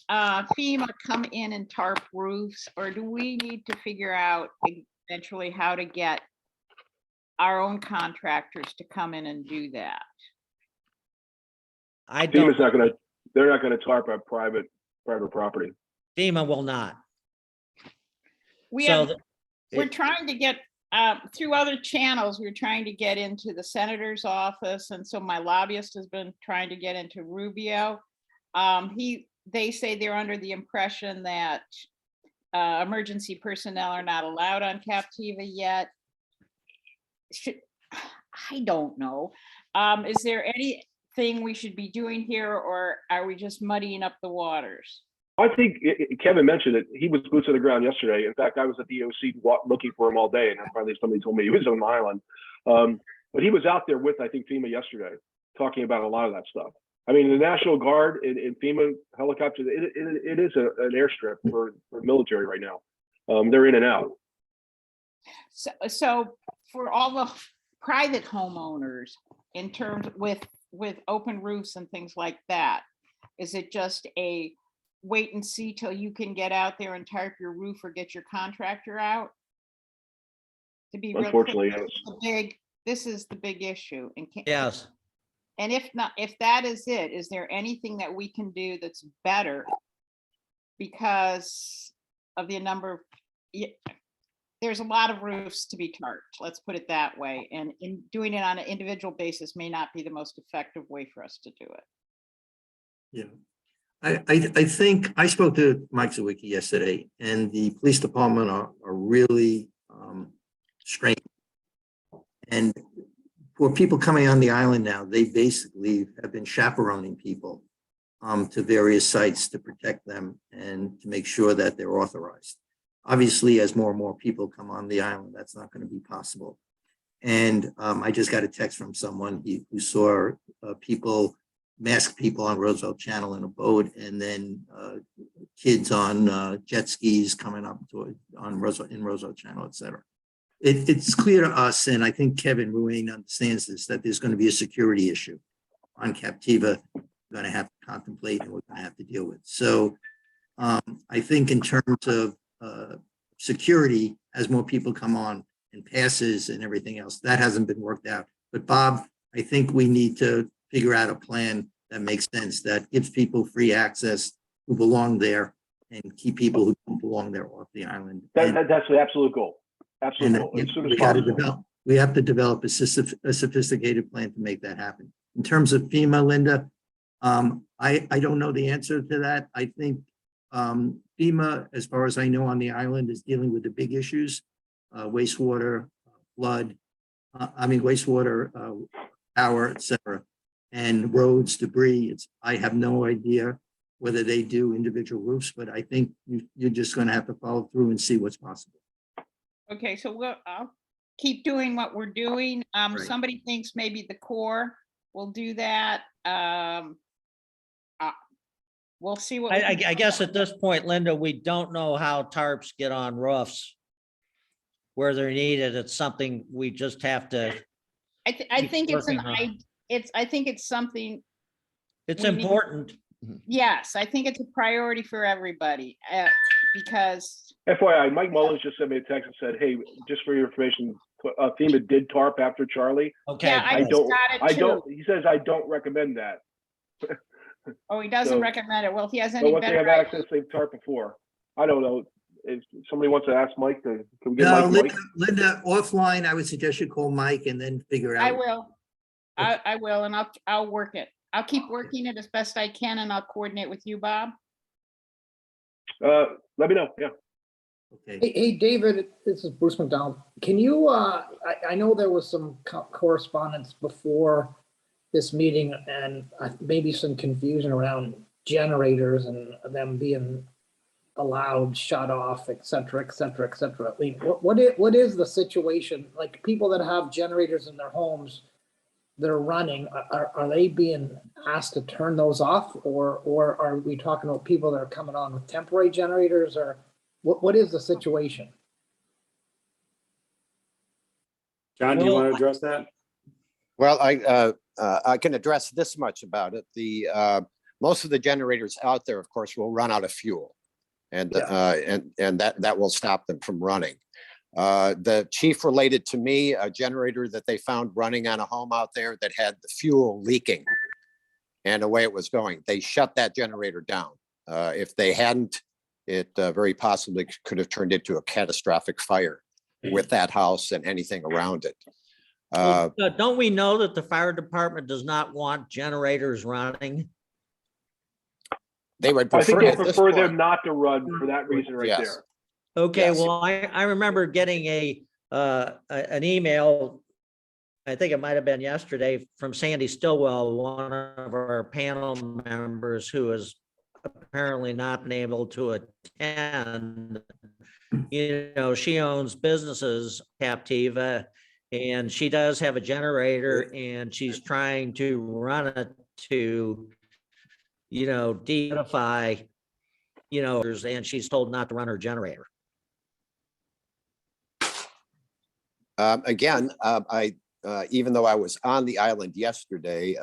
FEMA come in and tarp roofs, or do we need to figure out eventually how to get our own contractors to come in and do that? I don't, They're not going to tarp a private property. FEMA will not. We're it- trying to get through other channels, we're trying to get into the senator's office, and so my lobbyist has been trying to get into Rubio. They say they're under the impression that emergency personnel are not allowed on Captiva yet. I don't know. Is there anything we should be doing here, or are we just muddying up the waters? I think Kevin mentioned it. He was boots on the ground yesterday. In fact, I was at the EOC looking for him all day, and finally somebody told me he was on the island. But he was out there with, I think, FEMA yesterday, talking about a lot of that stuff. I mean, the National Guard and FEMA helicopters, it is an airstrip for military right now. They're in and out. So for all the private homeowners, in terms with open roofs and things like that, is it just a wait and see till you can get out there and tarp your roof or get your contractor out? To be real Unfortunately, clear, this is the big issue. Yes, And if not, if that is it, is there anything that we can do that's better because of the number of, there's a lot of roofs to be tarped, let's put it that way. And in doing it on an individual basis may not be the most effective way for us to do it. Yeah. I think I spoke to Mike Zawicki yesterday, and the police department are really strained. And for people coming on the island now, they basically have been chaperoning people to various sites to protect them and to make sure that they're authorized. Obviously, as more and more people come on the island, that's not going to be possible. And I just got a text from someone who saw masked people on Roosevelt Channel in a boat, and then kids on jet skis coming up in Roosevelt Channel, et cetera. It's clear to us, and I think Kevin Ruane understands this, that there's going to be a security issue on Captiva we're going to have to contemplate and we're going to have to deal with. So I think in terms of security, as more people come on and passes and everything else, that hasn't been worked out. But Bob, I think we need to figure out a plan that makes sense, that gives people free access who belong there and keep people who don't belong there off the island. That's the absolute goal. Absolute goal. As soon as possible. We have to develop a sophisticated plan to make that happen. In terms of FEMA, Linda, I don't know the answer to that. I think FEMA, as far as I know, on the island is dealing with the big issues, wastewater, flood, wastewater, power, et cetera, and roads, debris. I have no idea whether they do individual roofs, but I think you're just going to have to follow through and see what's possible. Okay, so I'll keep doing what we're doing. Right. Somebody thinks maybe the Corps will do that. We'll see what. I guess at this point, Linda, we don't know how tarps get on roofs where they're needed. It's something we just have to. I think it's working on. I think it's something. It's we need- important. Yes, I think it's a priority for everybody because. FYI, Mike Mullins just sent me a text and said, hey, just for your information, FEMA did tarp after Charlie. Okay. Yeah, I got it too. he says, I don't recommend that. Oh, he doesn't So- recommend it. Well, if he has But any once they better, have access, they've tarped before. I don't know. If somebody wants to ask Mike, can we get No, Mike? Linda, offline, I would suggest you call Mike and then figure I out. will. I will, and I'll work it. I'll keep working it as best I can, and I'll coordinate with you, Bob. Let me know. Yeah. Okay. Hey, David, this is Bruce McDonald. Can you, I know there was some correspondence before this meeting and maybe some confusion around generators and them being allowed, shut off, et cetera, et cetera, et cetera. I mean, what is the situation? Like people that have generators in their homes that are running, are they being asked to turn those off? Or are we talking about people that are coming on with temporary generators, or what is the situation? John, do you Well, want to address that? Well, I can address this much about it. Most of the generators out there, of course, will run out of fuel. And that will stop them from running. The chief related to me a generator that they found running on a home out there that had the fuel leaking and the way it was going. They shut that generator down. If they hadn't, it very possibly could have turned into a catastrophic fire with that house and anything around it. Well, don't we know that the fire department does not want generators running? They would I think prefer they at this prefer them point. not to run for that reason right Yes. there. Okay, Yes. well, I remember getting an email, I think it might have been yesterday, from Sandy Stillwell, one of our panel members who has apparently not been able to attend. You know, she owns businesses, Captiva, and she does have a generator and she's trying to run it to, you know, deify, you know, and she's told not to run her generator. Again, even though I was on the island yesterday,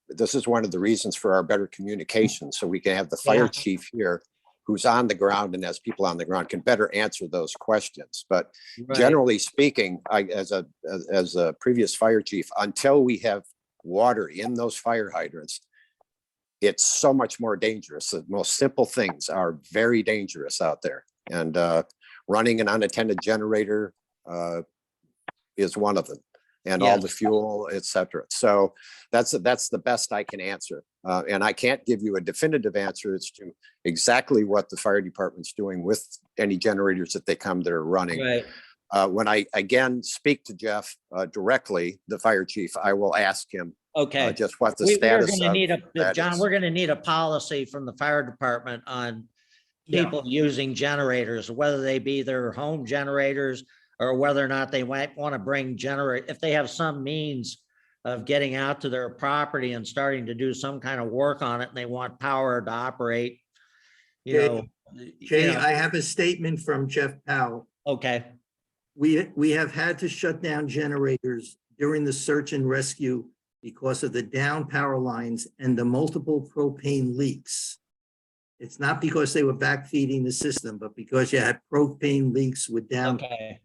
this is one of the reasons for our better communication, so we can have the fire Yeah. chief here who's on the ground and as people on the ground can better answer those questions. But Right. generally speaking, as a previous fire chief, until we have water in those fire hydrants, it's so much more dangerous. The most simple things are very dangerous out there. And running an unattended generator is one of them, and all the fuel, et cetera. So that's the best I can answer. And I can't give you a definitive answer as to exactly what the fire department's doing with any generators that they come that are running. Right. When I again speak to Jeff directly, the fire chief, I will ask him Okay. just what the We're status gonna of need that John, is. we're gonna need a policy from the fire department on Yeah. people using generators, whether they be their home generators or whether or not they might want to bring if they have some means of getting out to their property and starting to do some kind of work on it and they want power to operate, you Jay, know. Jay, I have a statement from Jeff Powell. Okay, We have had to shut down generators during the search and rescue because of the down power lines and the multiple propane leaks. It's not because they were backfeeding the system, but because you had propane leaks with down. okay.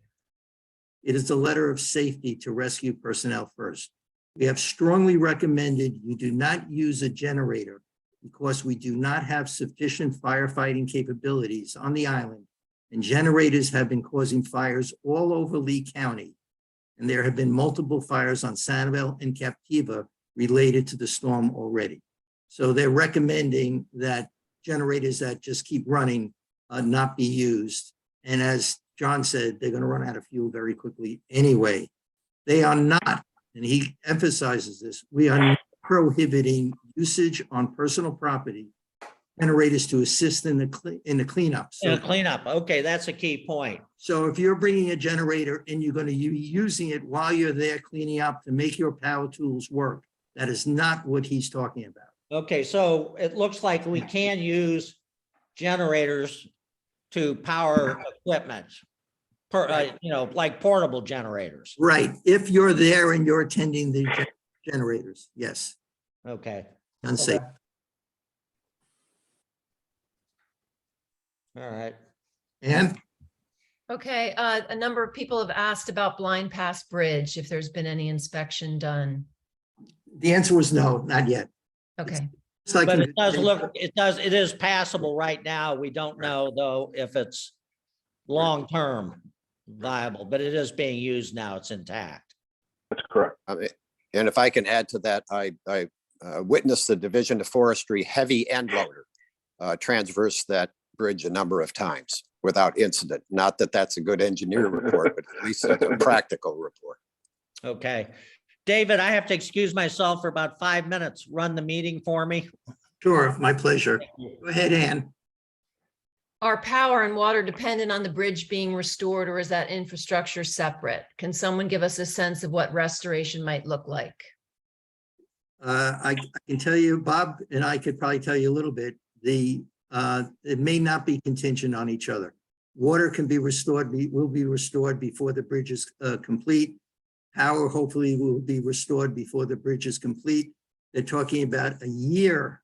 It is a letter of safety to rescue personnel first. We have strongly recommended you do not use a generator because we do not have sufficient firefighting capabilities on the island, and generators have been causing fires all over Lee County. And there have been multiple fires on Sanibel and Captiva related to the storm already. So they're recommending that generators that just keep running not be used. And as John said, they're going to run out of fuel very quickly anyway. They are not, and he emphasizes this, we are not prohibiting usage on personal property, generators to assist in the cleanup. In a So, cleanup. Okay, that's a key point. so if you're bringing a generator and you're going to be using it while you're there cleaning up to make your power tools work, that is not what he's talking about. Okay, so it looks like we can use generators to power equipment. You know, like portable generators. Right, if you're there and you're attending the generators, yes, Okay, unsafe. all right. And Okay, a number of people have asked about Blind Pass Bridge, if there's been any inspection done. the answer was no, not yet. Okay, It's like, But it is passable right now. We don't know though if it's long-term viable, but it is being used now. It's intact. That's correct. And if I can add to that, I witnessed the Division of Forestry heavy end loader transverse that bridge a number of times without incident. Not that that's a good engineer report, but at least it's a practical report. Okay. David, I have to excuse myself for about 5 minutes. Run the meeting for me. sure, my pleasure. Go ahead, Ann. are power and water dependent on the bridge being restored, or is that infrastructure separate? Can someone give us a sense of what restoration might look like? I can tell you, Bob and I could probably tell you a little bit. It may not be contingent on each other. Water can be restored, will be restored before the bridge is complete. Power hopefully will be restored before the bridge is complete. They're talking about a year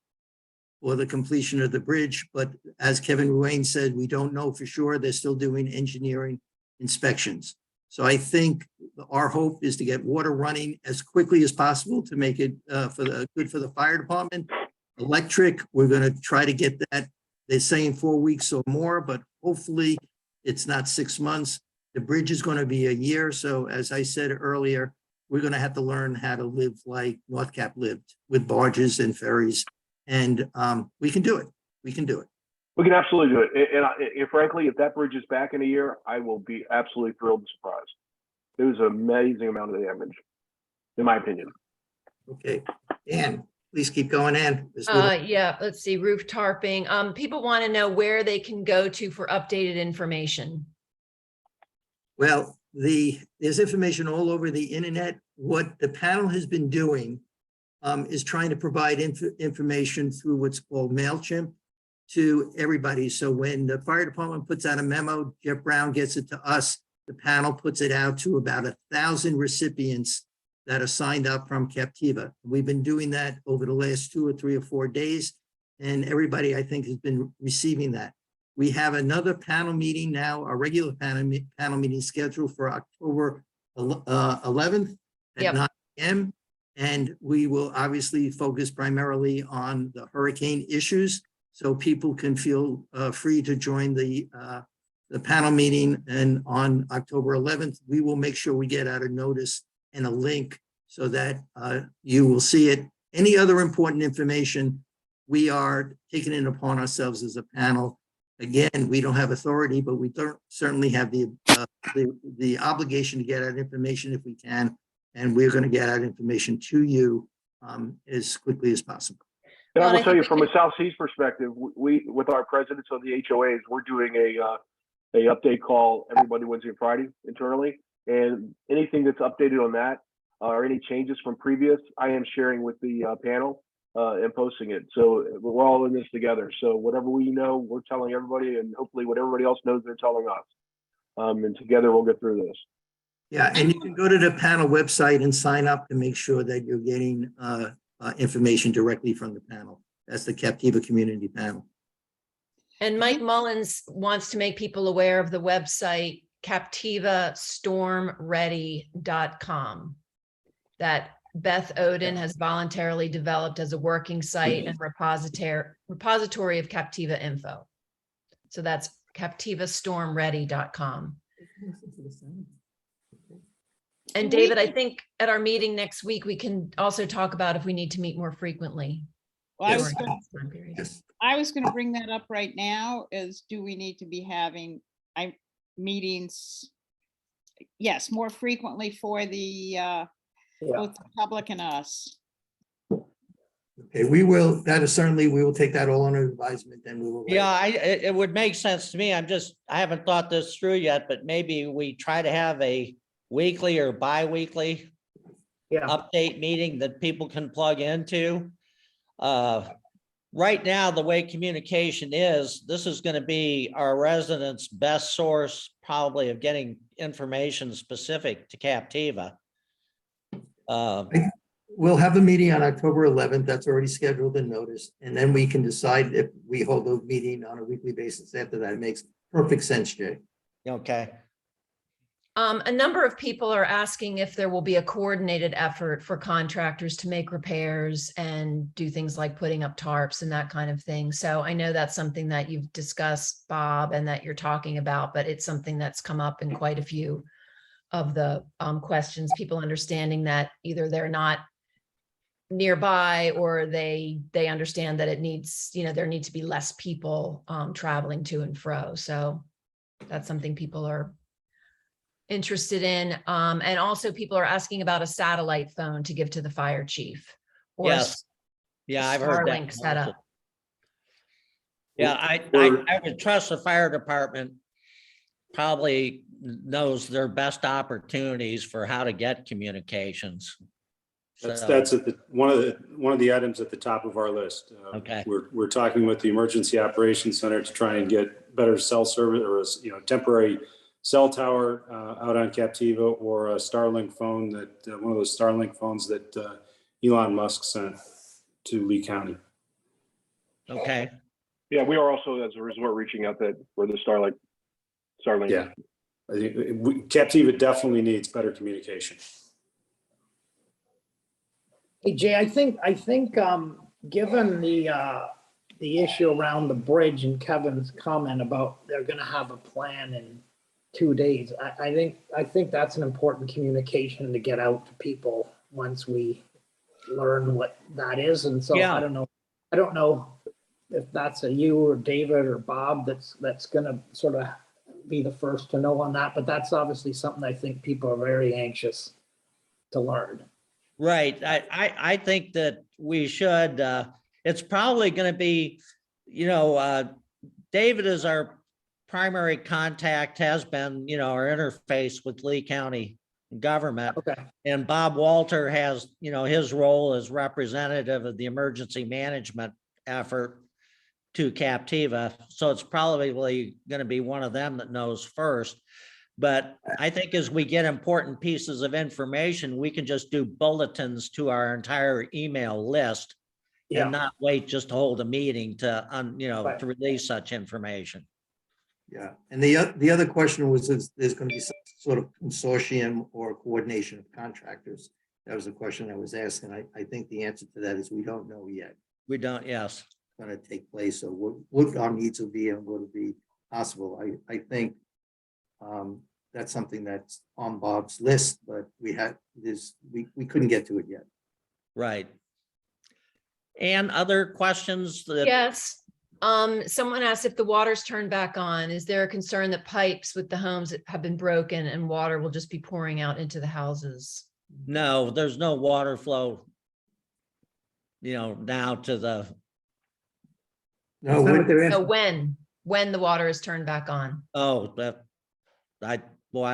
for the completion of the bridge, but as Kevin Ruane said, we don't know for sure. They're still doing engineering inspections. So I think our hope is to get water running as quickly as possible to make it good for the fire department. Electric, we're going to try to get that. They're saying 4 weeks or more, but hopefully it's not 6 months. The bridge is going to be a year. So as I said earlier, we're going to have to learn how to live like North Cap lived, with barges and ferries. And we can do it. We can do it. We can absolutely do it. And frankly, if that bridge is back in a year, I will be absolutely thrilled and surprised. It was an amazing amount of damage, in my opinion. Okay. Ann, please keep going, Ann. Yeah, let's see, roof tarping. People want to know where they can go to for updated information. Well, there's information all over the internet. What the panel has been doing is trying to provide information through what's called MailChimp to everybody. So when the fire department puts out a memo, Jeff Brown gets it to us. The panel puts it out to about 1,000 recipients that are signed up from Captiva. We've been doing that over the last 2 or 3 or 4 days, and everybody, I think, has been receiving that. We have another panel meeting now, a regular panel meeting scheduled for October 11th at 9 a.m. And we will obviously focus primarily on the hurricane issues, so people can feel free to join the panel meeting. And on October 11th, we will make sure we get out a notice and a link so that you will see it. Any other important information, we are taking it upon ourselves as a panel. Again, we don't have authority, but we certainly have the obligation to get out information if we can. And we're going to get out information to you as quickly as possible. And Well, I will I tell think you from a South Seas perspective, we with our presidents of the HOAs, we're doing a update call every Monday, Wednesday, and Friday internally. And anything that's updated on that or any changes from previous, I am sharing with the panel and posting it. So we're all in this together. So whatever we know, we're telling everybody, and hopefully what everybody else knows, they're telling us. And together we'll get through this. Yeah, and you can go to the panel website and sign up to make sure that you're getting information directly from the panel. That's the Captiva Community Panel. And Mike Mullins wants to make people aware of the website captivastormready.com that Beth Oden has voluntarily developed as a working site and repository of Captiva info. So that's captivastormready.com. And David, I think at our meeting next week, we can also talk about if we need to meet more frequently. Well, Yes. I was going to bring that up right now, is do we need to be having meetings? Yes, more frequently for the both the public and us. Okay, we will, that is certainly, we will take that all under advisement, and we will. Yeah, it would make sense to me. I haven't thought this through yet, but maybe we try to have a weekly or bi-weekly update meeting that people can plug into. Right now, the way communication is, this is going to be our residents' best source probably of getting information specific to Captiva. We'll have a meeting on October 11th. That's already scheduled and noticed. And then we can decide if we hold a meeting on a weekly basis after that. It makes perfect sense, Jay. Okay. A number of people are asking if there will be a coordinated effort for contractors to make repairs and do things like putting up tarps and that kind of thing. So I know that's something that you've discussed, Bob, and that you're talking about, but it's something that's come up in quite a few of the questions, people understanding that either they're not nearby or they understand that it needs, there need to be less people traveling to and fro. So that's something people are interested in. And also people are asking about a satellite phone to give to the fire chief. Or Yes. Yeah, I've heard that. Starlink setup. also. Yeah, I would trust the fire department probably knows their best opportunities for how to get communications. That's at one of the items at the top of our list. Okay. We're talking with the Emergency Operations Center to try and get better cell service, or temporary cell tower out on Captiva, or a Starlink phone one of those Starlink phones that Elon Musk sent to Lee County. Okay. Yeah, we are also, as a resort, reaching out that where the Starlink. Yeah, I think Captiva definitely needs better communication. Hey, Jay, I think, given the issue around the bridge and Kevin's comment about they're gonna have a plan in 2 days, I think that's an important communication to get out to people once we learn what that is. And so Yeah. I don't know if that's a you or David or Bob that's gonna sort of be the first to know on that, but that's obviously something I think people are very anxious to learn. Right. I think that we should, it's probably going to be, David is our primary contact, has been, our interface with Lee County government. Okay. And Bob Walter has, his role as representative of the emergency management effort to Captiva. So it's probably going to be one of them that knows first. But I think as we get important pieces of information, we can just do bulletins to our entire email list and not wait just to hold a meeting to, Right. to release such information. Yeah, and the other question was if there's going to be some sort of consortium or coordination of contractors. That was the question I was asking. I think the answer to that is we don't know yet. We don't, yes. Going to take place, or what our needs will be and what will be possible. I think that's something that's on Bob's list, but we couldn't get to it yet. Right. And other questions that? Yes. Someone asked if the water's turned back on. Is there a concern that pipes with the homes that have been broken and water will just be pouring out into the houses? No, there's no water flow, now to the, No, So when the water is turned back on? I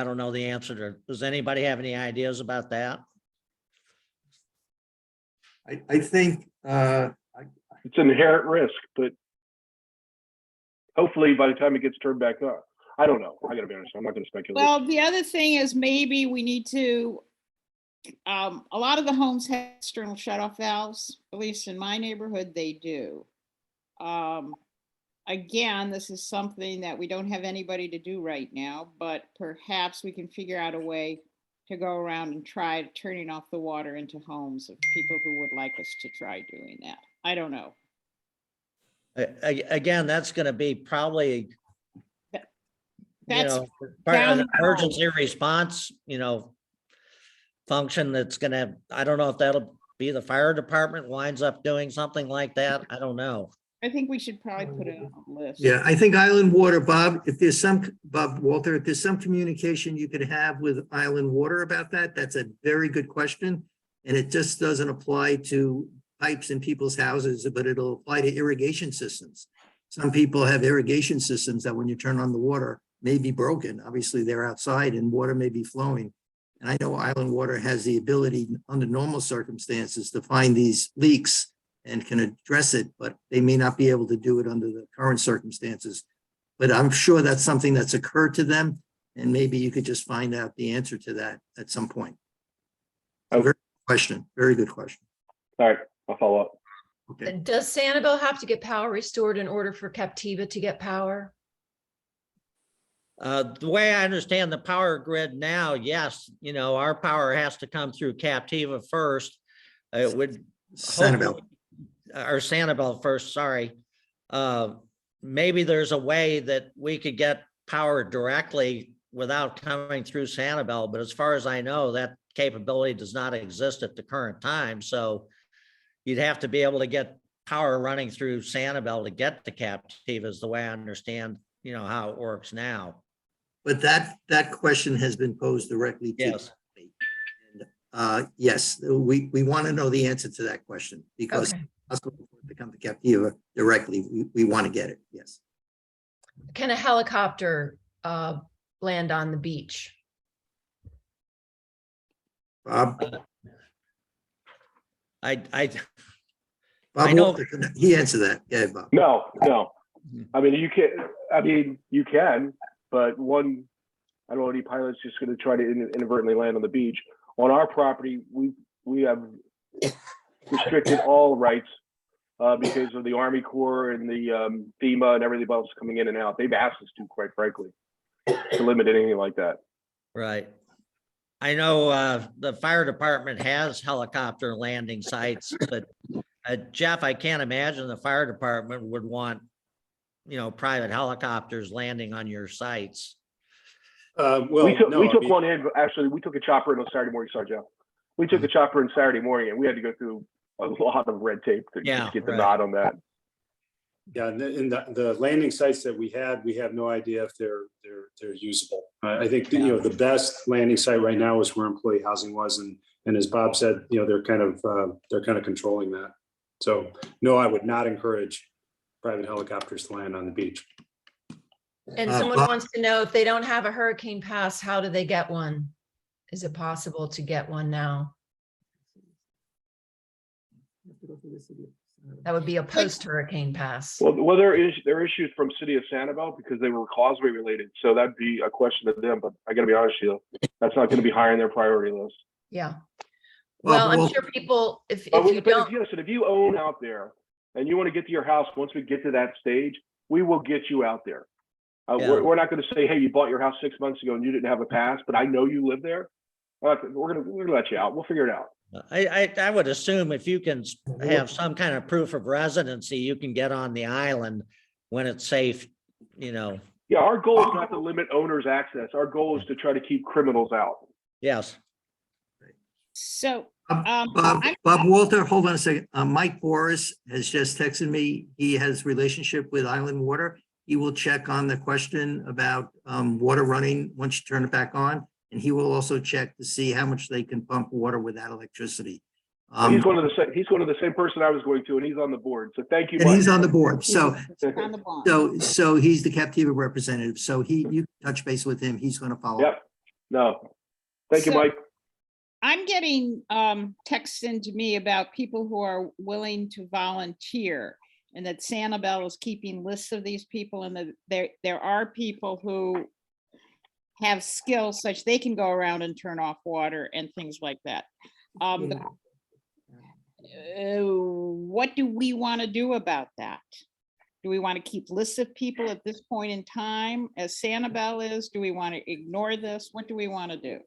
don't know the answer to, does anybody have any ideas about that? I think It's an inherent risk, but hopefully by the time it gets turned back on, I don't know. I gotta be honest, I'm not gonna speculate. Well, the other thing is maybe we need to, a lot of the homes have external shutoff valves, at least in my neighborhood, they do. Again, this is something that we don't have anybody to do right now, but perhaps we can figure out a way to go around and try turning off the water into homes of people who would like us to try doing that. I don't know. Again, that's going to be probably, That's part down of the the road. emergency response, function that's going to, I don't know if that'll be the fire department winds up doing something like that. I don't know. I think we should probably put it on the list. yeah, I think Island Water, Bob, Bob Walter, if there's some communication you could have with Island Water about that, that's a very good question. And it just doesn't apply to pipes in people's houses, but it'll apply to irrigation systems. Some people have irrigation systems that when you turn on the water may be broken. Obviously, they're outside and water may be flowing. And I know Island Water has the ability under normal circumstances to find these leaks and can address it, but they may not be able to do it under the current circumstances. But I'm sure that's something that's occurred to them, and maybe you could just find out the answer to that at some point. Okay. Very good question, very good question. All right, I'll follow up. Okay, Does Sanibel have to get power restored in order for Captiva to get power? The way I understand the power grid now, yes, our power has to come through Captiva first. It would Sanibel. hopefully- or Sanibel first, sorry. Maybe there's a way that we could get power directly without coming through Sanibel, but as far as I know, that capability does not exist at the current time. So you'd have to be able to get power running through Sanibel to get to Captiva is the way I understand, how it works now. But that question has been posed directly to. Yes. me. And, yes, we want to know the answer to that question because Okay. us to come to Captiva directly, we want to get it. Yes. Can a helicopter land on the beach? Bob, I Bob know- Walter, he answered that. Yeah, Bob. No. I mean, you can, but one, I don't know, any pilot's just going to try to inadvertently land on the beach. On our property, we have restricted all rights because of the Army Corps and the FEMA and everything else coming in and out. They've asked us to, quite frankly, to limit anything like that. Right. I know the fire department has helicopter landing sites, but Jeff, I can't imagine the fire department would want, private helicopters landing on your sites. Well, we took, no, we I took mean- one in, actually, we took a chopper in on Saturday morning, sorry, Jeff. We took a chopper in Saturday morning and we had to go through a lot of red tape to Yeah, just get the right. nod on that. Yeah, and the landing sites that we have no idea if they're usable. I think, the best landing site right now is where employee housing was. And as Bob said, they're kind of controlling that. So no, I would not encourage private helicopters to land on the beach. And someone wants to know if they don't have a hurricane pass, how do they get one? Is it possible to get one now? That would be a post-hurricane pass. Well, there are issues from City of Sanibel because they were causeway related. So that'd be a question to them, but I gotta be honest with you, that's not gonna be high on their priority list. Yeah. Well, Well, I'm well- sure people, if But you don't, listen, if you own out there and you want to get to your house, once we get to that stage, we will get you out there. Yeah. We're not going to say, hey, you bought your house 6 months ago and you didn't have a pass, but I know you live there. We're gonna let you out. We'll figure it out. I would assume if you can have some kind of proof of residency, you can get on the island when it's safe, Yeah, our goal is not to limit owners' access. Our goal is to try to keep criminals out. Yes. So, Bob I'm- Walter, hold on a second. Mike Boris has just texted me. He has relationship with Island Water. He will check on the question about water running once you turn it back on. And he will also check to see how much they can pump water without electricity. He's one of the same person I was going to, and he's on the board. So thank you. And he's Mike. on the board. So, on the bond. so he's the Captiva representative. So you touch base with him. He's going to follow up. Yep. No. Thank you, So- Mike. I'm getting texts into me about people who are willing to volunteer and that Sanibel is keeping lists of these people and that there are people who have skills such they can go around and turn off water and things like that. What do we want to do about that? Do we want to keep lists of people at this point in time as Sanibel is? Do we want to ignore this? What do we want to do?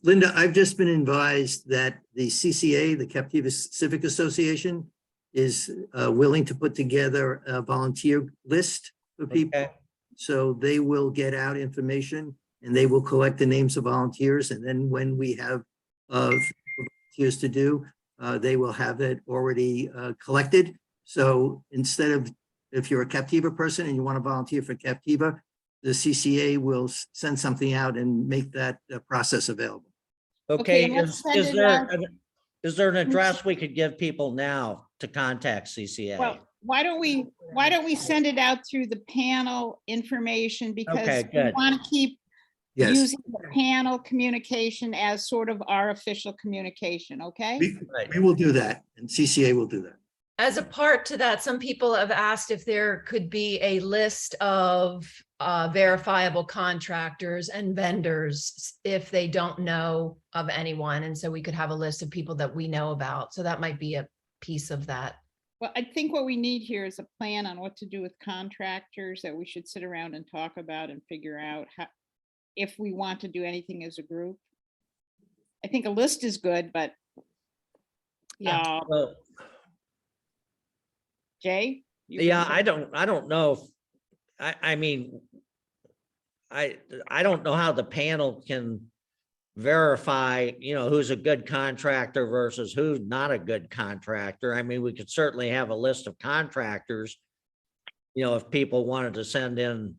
Linda, I've just been advised that the CCA, the Captiva Civic Association, is willing to put together a volunteer list for people. Okay. So they will get out information and they will collect the names of volunteers. And then when we have volunteers to do, they will have it already collected. So instead of, if you're a Captiva person and you want to volunteer for Captiva, the CCA will send something out and make that process available. Okay, and let's send is it there, out. is there an address we could give people now to contact CCA? Well, why don't we send it out through the panel information because Okay, we good. want to keep Yes, using the panel communication as sort of our official communication, okay? we will do that and CCA will do that. as a part to that, some people have asked if there could be a list of verifiable contractors and vendors if they don't know of anyone. And so we could have a list of people that we know about. So that might be a piece of that Well, I think what we need here is a plan on what to do with contractors that we should sit around and talk about and figure out how, if we want to do anything as a group. I think a list is good, but Yeah. Well, Jay? you yeah, can- I don't know. I mean, I don't know how the panel can verify, who's a good contractor versus who's not a good contractor. I mean, we could certainly have a list of contractors, if people wanted to send in,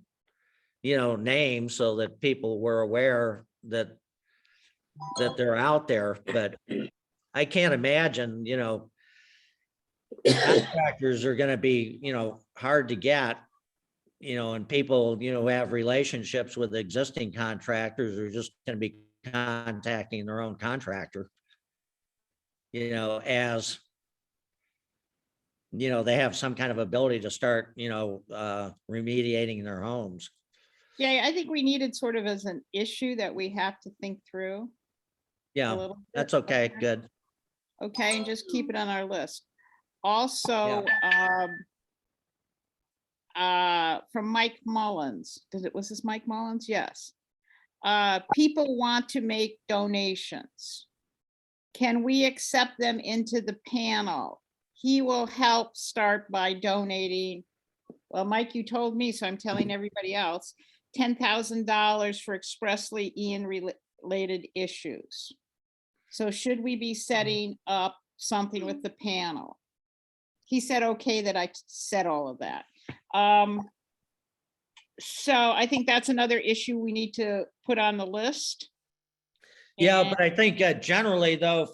names so that people were aware that they're out there, but I can't imagine, contractors are gonna be, hard to get, and people, who have relationships with existing contractors are just gonna be contacting their own contractor. As they have some kind of ability to start, remediating their homes. Yeah, I think we needed sort of as an issue that we have to think through. a Yeah, little bit. that's okay, good. Okay, and just keep it on our list. Also, from Mike Mullins, was this Mike Mullins? Yes. People want to make donations. Can we accept them into the panel? He will help start by donating. Well, Mike, you told me, so I'm telling everybody else, $10,000 for expressly Ian related issues. So should we be setting up something with the panel? He said, okay, that I said all of that. So I think that's another issue we need to put on the list. Yeah, And- but I think generally though,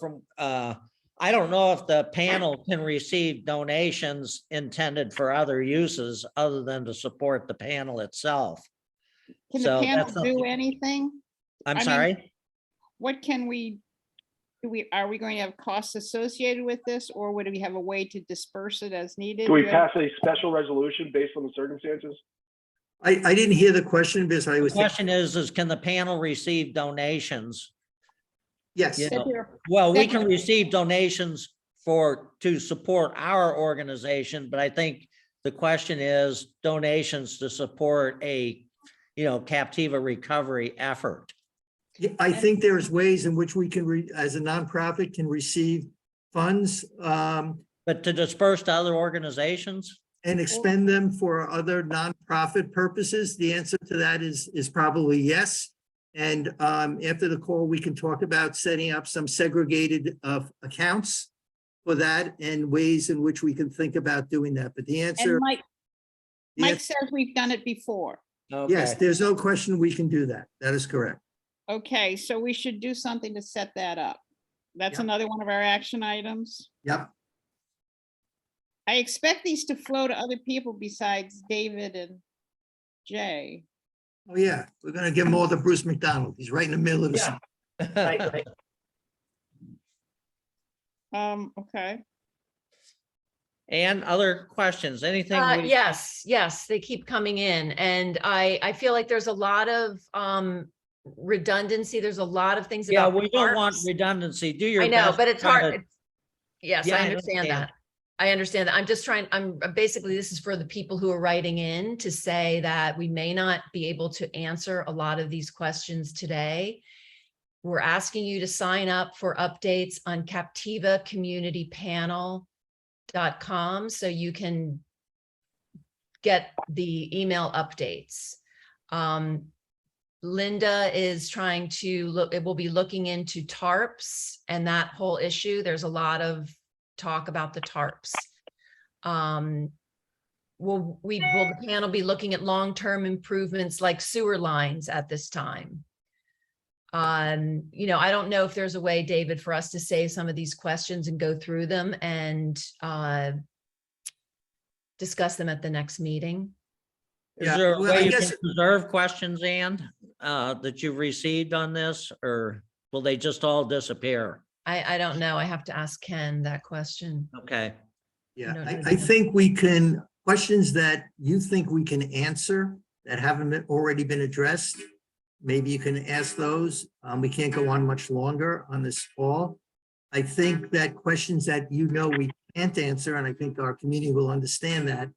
I don't know if the panel can receive donations intended for other uses other than to support the panel itself. Can So the panel that's do something- anything? I'm I mean, sorry? What can we, are we going to have costs associated with this, or would we have a way to disperse it as needed? Do we Do you have- pass a special resolution based on the circumstances? I didn't hear the question because I The was, question is can the panel receive donations? yes, Yeah. That there- Well, we that- can receive donations to support our organization, but I think the question is donations to support a, Captiva recovery effort. I think there's ways in which we can, as a nonprofit, can receive funds But to disperse to other organizations? and expend them for other nonprofit purposes. The answer to that is probably yes. And after the call, we can talk about setting up some segregated accounts for that and ways in which we can think about doing that. But the answer, And Mike the answer- says we've done it before. yes, Okay. there's no question we can do that. That is correct. Okay, so we should do something to set that up. That's Yep. another one of our action items. Yep. I expect these to flow to other people besides David and Jay. Oh, yeah, we're gonna give them all to Bruce McDonald. He's right in the middle of the. Yeah. Okay. And other questions, anything? Yes, they keep coming in. And I feel like there's a lot of redundancy. There's a lot of things Yeah, about. we don't want parks. redundancy. Do your I know, best but to it's try hard. to- It's- Yes, Yeah, I I understand understand. that. I understand that. I'm just trying, basically, this is for the people who are writing in to say that we may not be able to answer a lot of these questions today. We're asking you to sign up for updates on captivacommunitypanel.com so you can get the email updates. Linda is trying to look, it will be looking into tarps and that whole issue. There's a lot of talk about the tarps. Will the panel be looking at long-term improvements like sewer lines at this time? I don't know if there's a way, David, for us to save some of these questions and go through them and discuss them at the next meeting. Is Yeah, there a well, I way you guess- can preserve questions, Ann, that you've received on this, or will they just all disappear? I don't know. I have to ask Ken that question. Okay, Yeah, No, I, no, I no. think we can, questions that you think we can answer that haven't already been addressed. Maybe you can ask those. We can't go on much longer on this call. I think that questions that we can't answer, and I think our community will understand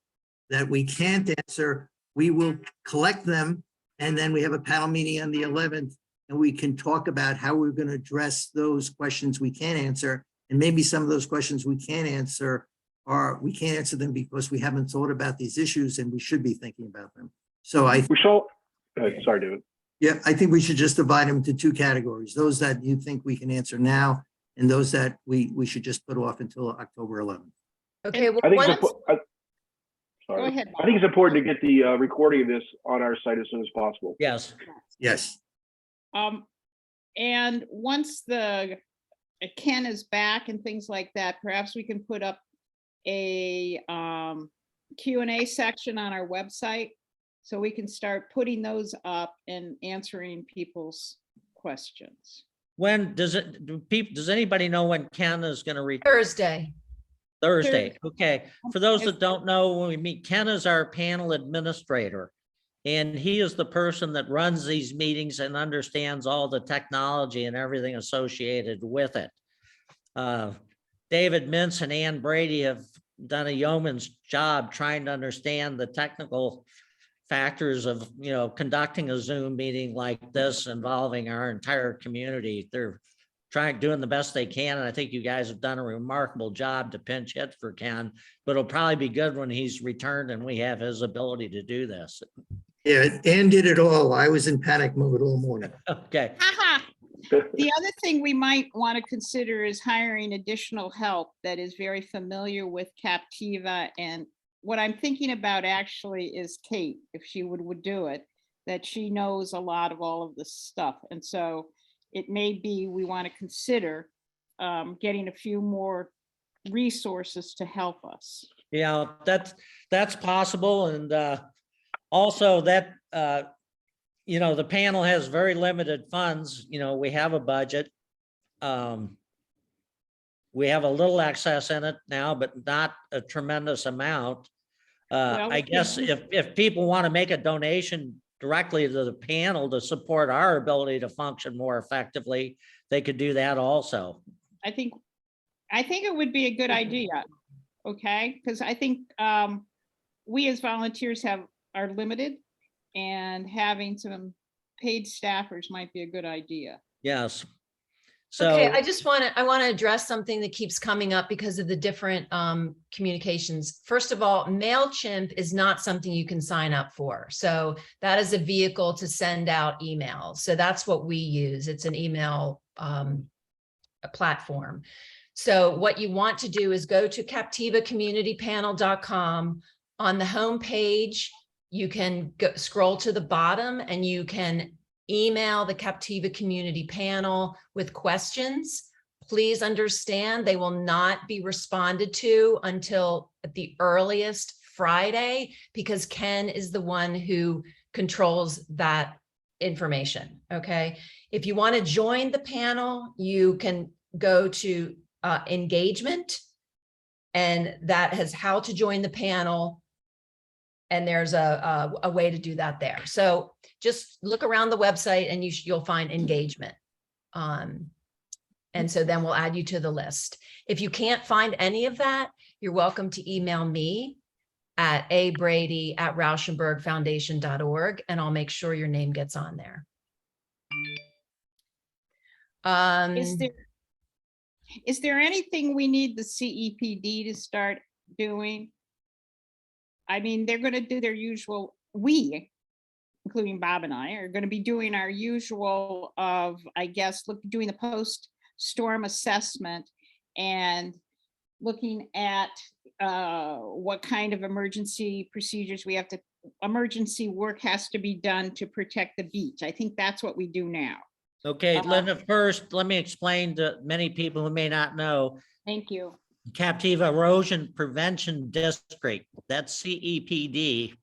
that we can't answer, we will collect them. And then we have a panel meeting on the 11th, and we can talk about how we're going to address those questions we can't answer. And maybe some of those questions we can't answer we can't answer them because we haven't thought about these issues and we should be thinking about them. So We shall, sorry, David. yeah, I think we should just divide them into two categories, those that you think we can answer now and those that we should just put off until October 11th. Okay, well, I think once- Go ahead. I think it's important to get the recording of this on our site as soon as possible. Yes. Yes. And once the Ken is back and things like that, perhaps we can put up a Q&A section on our website, so we can start putting those up and answering people's questions. When does anybody know when Ken is going to return? Thursday. Thursday. Okay. For those that don't know, when we meet, Ken is our panel administrator. And he is the person that runs these meetings and understands all the technology and everything associated with it. David Mintz and Ann Brady have done a yeoman's job trying to understand the technical factors of, conducting a Zoom meeting like this involving our entire community. They're doing the best they can. And I think you guys have done a remarkable job to pinch hit for Ken, but it'll probably be good when he's returned and we have his ability to do this. Yeah, Ann did it all. I was in panic mode all morning. Okay. The other thing we might want to consider is hiring additional help that is very familiar with Captiva. And what I'm thinking about actually is Kate, if she would do it, that she knows a lot of all of this stuff. And so it may be we want to consider getting a few more resources to help us. Yeah, that's possible. And also that, the panel has very limited funds. We have a budget. We have a little excess in it now, but not a tremendous amount. Well, I guess if people want to make a donation directly to the panel to support our ability to function more effectively, they could do that also. I think it would be a good idea. Okay, because I think we as volunteers are limited, and having some paid staffers might be a good idea. Yes. So Okay, I want to address something that keeps coming up because of the different communications. First of all, MailChimp is not something you can sign up for. So that is a vehicle to send out emails. So that's what we use. It's an email platform. So what you want to do is go to captivacommunitypanel.com. On the home page, you can scroll to the bottom and you can email the Captiva Community Panel with questions. Please understand they will not be responded to until at the earliest Friday, because Ken is the one who controls that information. Okay. If you want to join the panel, you can go to engagement, and that has how to join the panel. And there's a way to do that there. So just look around the website and you'll find engagement. And so then we'll add you to the list. If you can't find any of that, you're welcome to email me at abrady@rauschenbergfoundation.org, and I'll make sure your name gets on there. Is there anything we need the CEPD to start doing? I mean, they're going to do their usual, including Bob and I, are going to be doing our usual of, I guess, doing the post-storm assessment and looking at what kind of emergency procedures emergency work has to be done to protect the beach. I think that's what we do now. okay, Linda, first, let me explain to many people who may not know. Thank you. Captiva Erosion Prevention District, that's CEPD,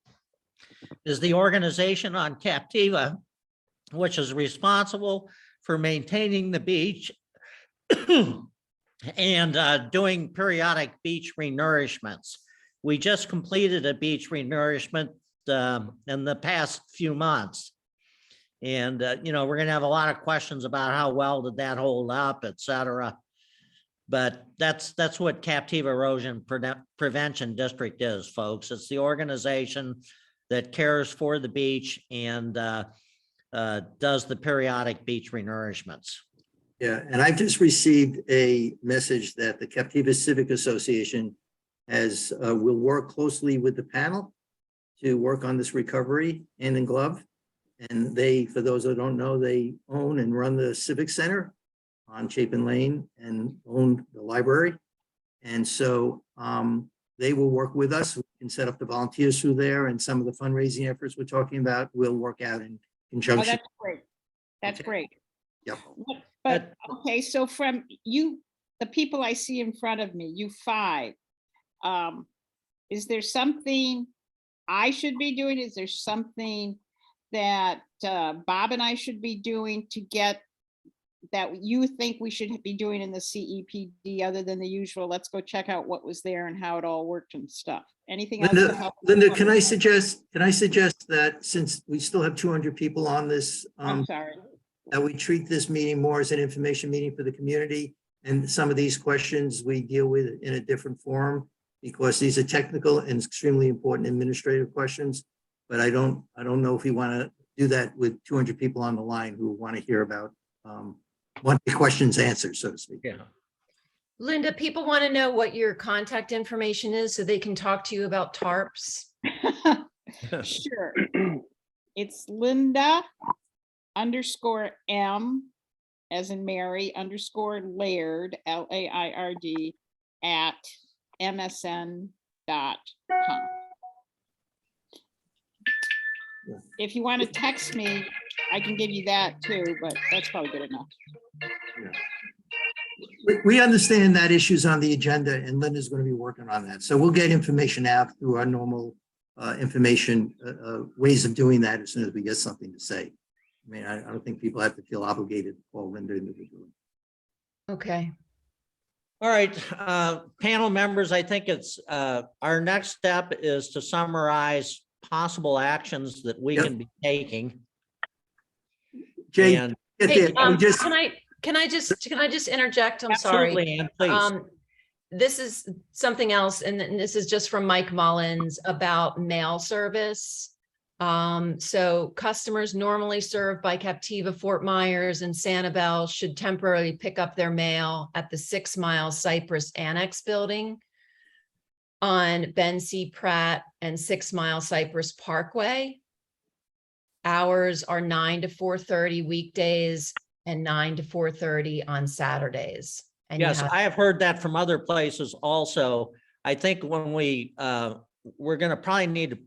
is the organization on Captiva which is responsible for maintaining the beach and doing periodic beach renourishments. We just completed a beach renourishment in the past few months. And, we're going to have a lot of questions about how well did that hold up, et cetera. But that's what Captiva Erosion Prevention District is, folks. It's the organization that cares for the beach and does the periodic beach renourishments. Yeah, and I've just received a message that the Captiva Civic Association will work closely with the panel to work on this recovery hand in glove. And they, for those that don't know, they own and run the Civic Center on Chapin Lane and own the library. And so they will work with us. We can set up the volunteers through there, and some of the fundraising efforts we're talking about will work out in Oh, conjunction. that's great. That's Okay. great. Yep. But, okay, so from you, the people I see in front of me, you five, is there something I should be doing? Is there something that Bob and I should be doing to get that you think we should be doing in the CEPD other than the usual? Let's go check out what was there and how it all worked and stuff. Anything else? to Linda, help? can I suggest that since we still have 200 people on this, I'm sorry. that we treat this meeting more as an information meeting for the community, and some of these questions we deal with in a different forum, because these are technical and extremely important administrative questions. But I don't know if we want to do that with 200 people on the line who want to hear about want the questions answered, so to speak. Yeah. Linda, people want to know what your contact information is so they can talk to you about tarps. Sure. It's Linda _M as in Mary _Laird, LAIRD at MSN.com. Yeah. If you want to text me, I can give you that too, but that's probably good enough. We understand that issue's on the agenda, and Linda's going to be working on that. So we'll get information out through our normal information ways of doing that as soon as we get something to say. I mean, I don't think people have to feel obligated to call Linda individually. Okay. All right, panel members, I think it's our next step is to summarize possible actions that we Yep. can be taking. Jay, And get Hey, there. We just, can I just interject? I'm sorry. absolutely, Ann, please. This is something else, and this is just from Mike Mullins about mail service. So customers normally served by Captiva, Fort Myers, and Sanibel should temporarily pick up their mail at the 6 Mile Cypress Annex Building on Ben C. Pratt and 6 Mile Cypress Parkway. Hours are 9 to 4:30 weekdays and 9 to 4:30 on Saturdays. And you Yes, have- I have heard that from other places also. I think when we're gonna probably need,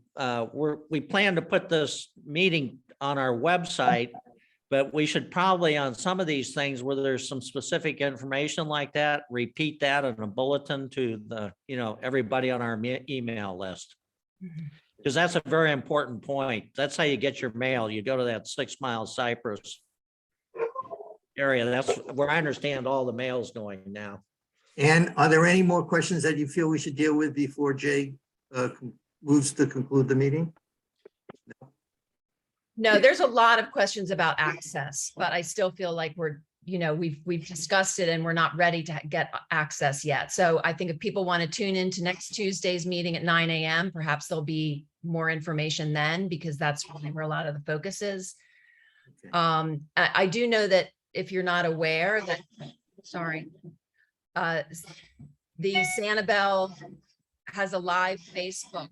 we plan to put this meeting on our website, but we should probably on some of these things where there's some specific information like that, repeat that in a bulletin to the, everybody on our email list. Because that's a very important point. That's how you get your mail. You go to that 6 Mile Cypress area. That's where I understand all the mail's going now. and are there any more questions that you feel we should deal with before Jay moves to conclude the meeting? No, there's a lot of questions about access, but I still feel like we've discussed it and we're not ready to get access yet. So I think if people want to tune into next Tuesday's meeting at 9 a.m., perhaps there'll be more information then, because that's really where a lot of the focus is. Okay. I do know that if you're not aware that, sorry, the Sanibel has a live Facebook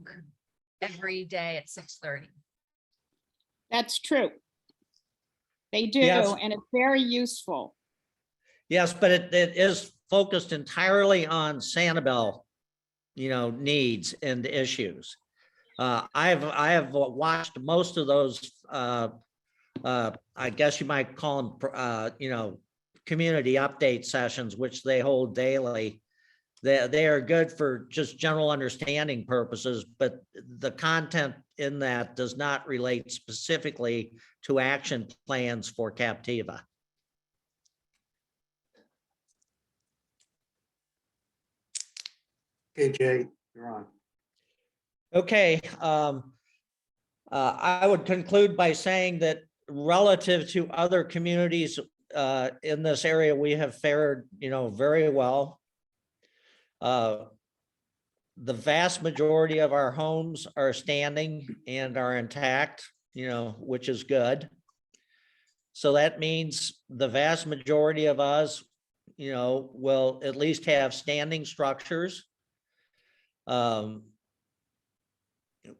every day at 6:30. That's true. They do, Yes. and it's very useful. Yes, but it is focused entirely on Sanibel, needs and issues. I have watched most of those, I guess you might call them, community update sessions, which they hold daily. They are good for just general understanding purposes, but the content in that does not relate specifically to action plans for Captiva. Okay, Jay, you're on. Okay, I would conclude by saying that relative to other communities in this area, we have fared, very well. The vast majority of our homes are standing and are intact, which is good. So that means the vast majority of us, will at least have standing structures,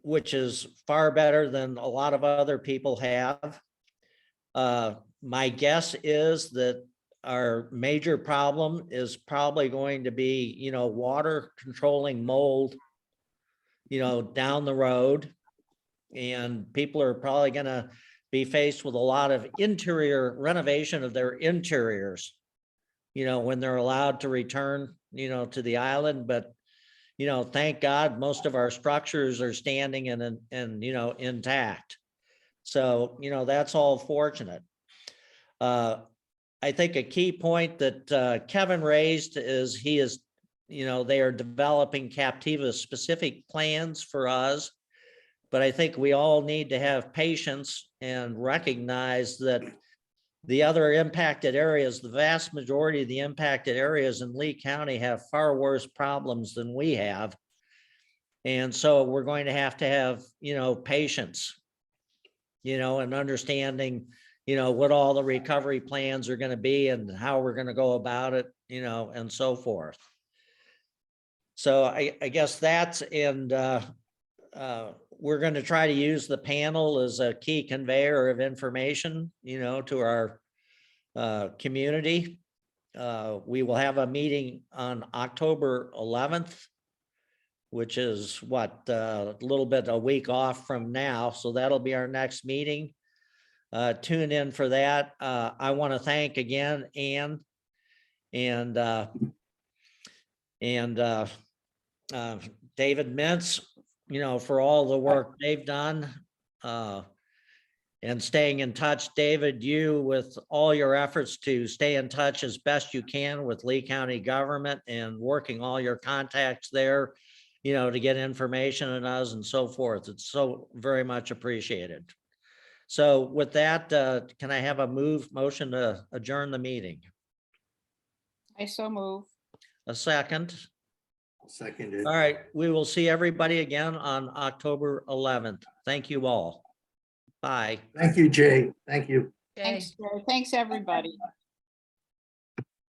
which is far better than a lot of other people have. My guess is that our major problem is probably going to be, water controlling mold, down the road. And people are probably gonna be faced with a lot of interior renovation of their interiors, when they're allowed to return, to the island. But, thank God, most of our structures are standing and intact. So, that's all fortunate. I think a key point that Kevin raised is they are developing Captiva specific plans for us. But I think we all need to have patience and recognize that the other impacted areas, the vast majority of the impacted areas in Lee County have far worse problems than we have. And so we're going to have, patience, and understanding, what all the recovery plans are going to be and how we're going to go about it, and so forth. So I guess that's, and we're going to try to use the panel as a key conveyor of information, to our community. We will have a meeting on October 11th, which is a little bit a week off from now. So that'll be our next meeting. Tune in for that. I want to thank again Ann and David Mintz, for all the work they've done, and staying in touch. David, you with all your efforts to stay in touch as best you can with Lee County government and working all your contacts there, to get information on us and so forth. It's so very much appreciated. So with that, can I have a motion to adjourn the meeting? I so move. A second. Seconded. All right, we will see everybody again on October 11th. Thank you all. Bye. Thank you, Jay. Thank you. Jay. Thanks, everybody.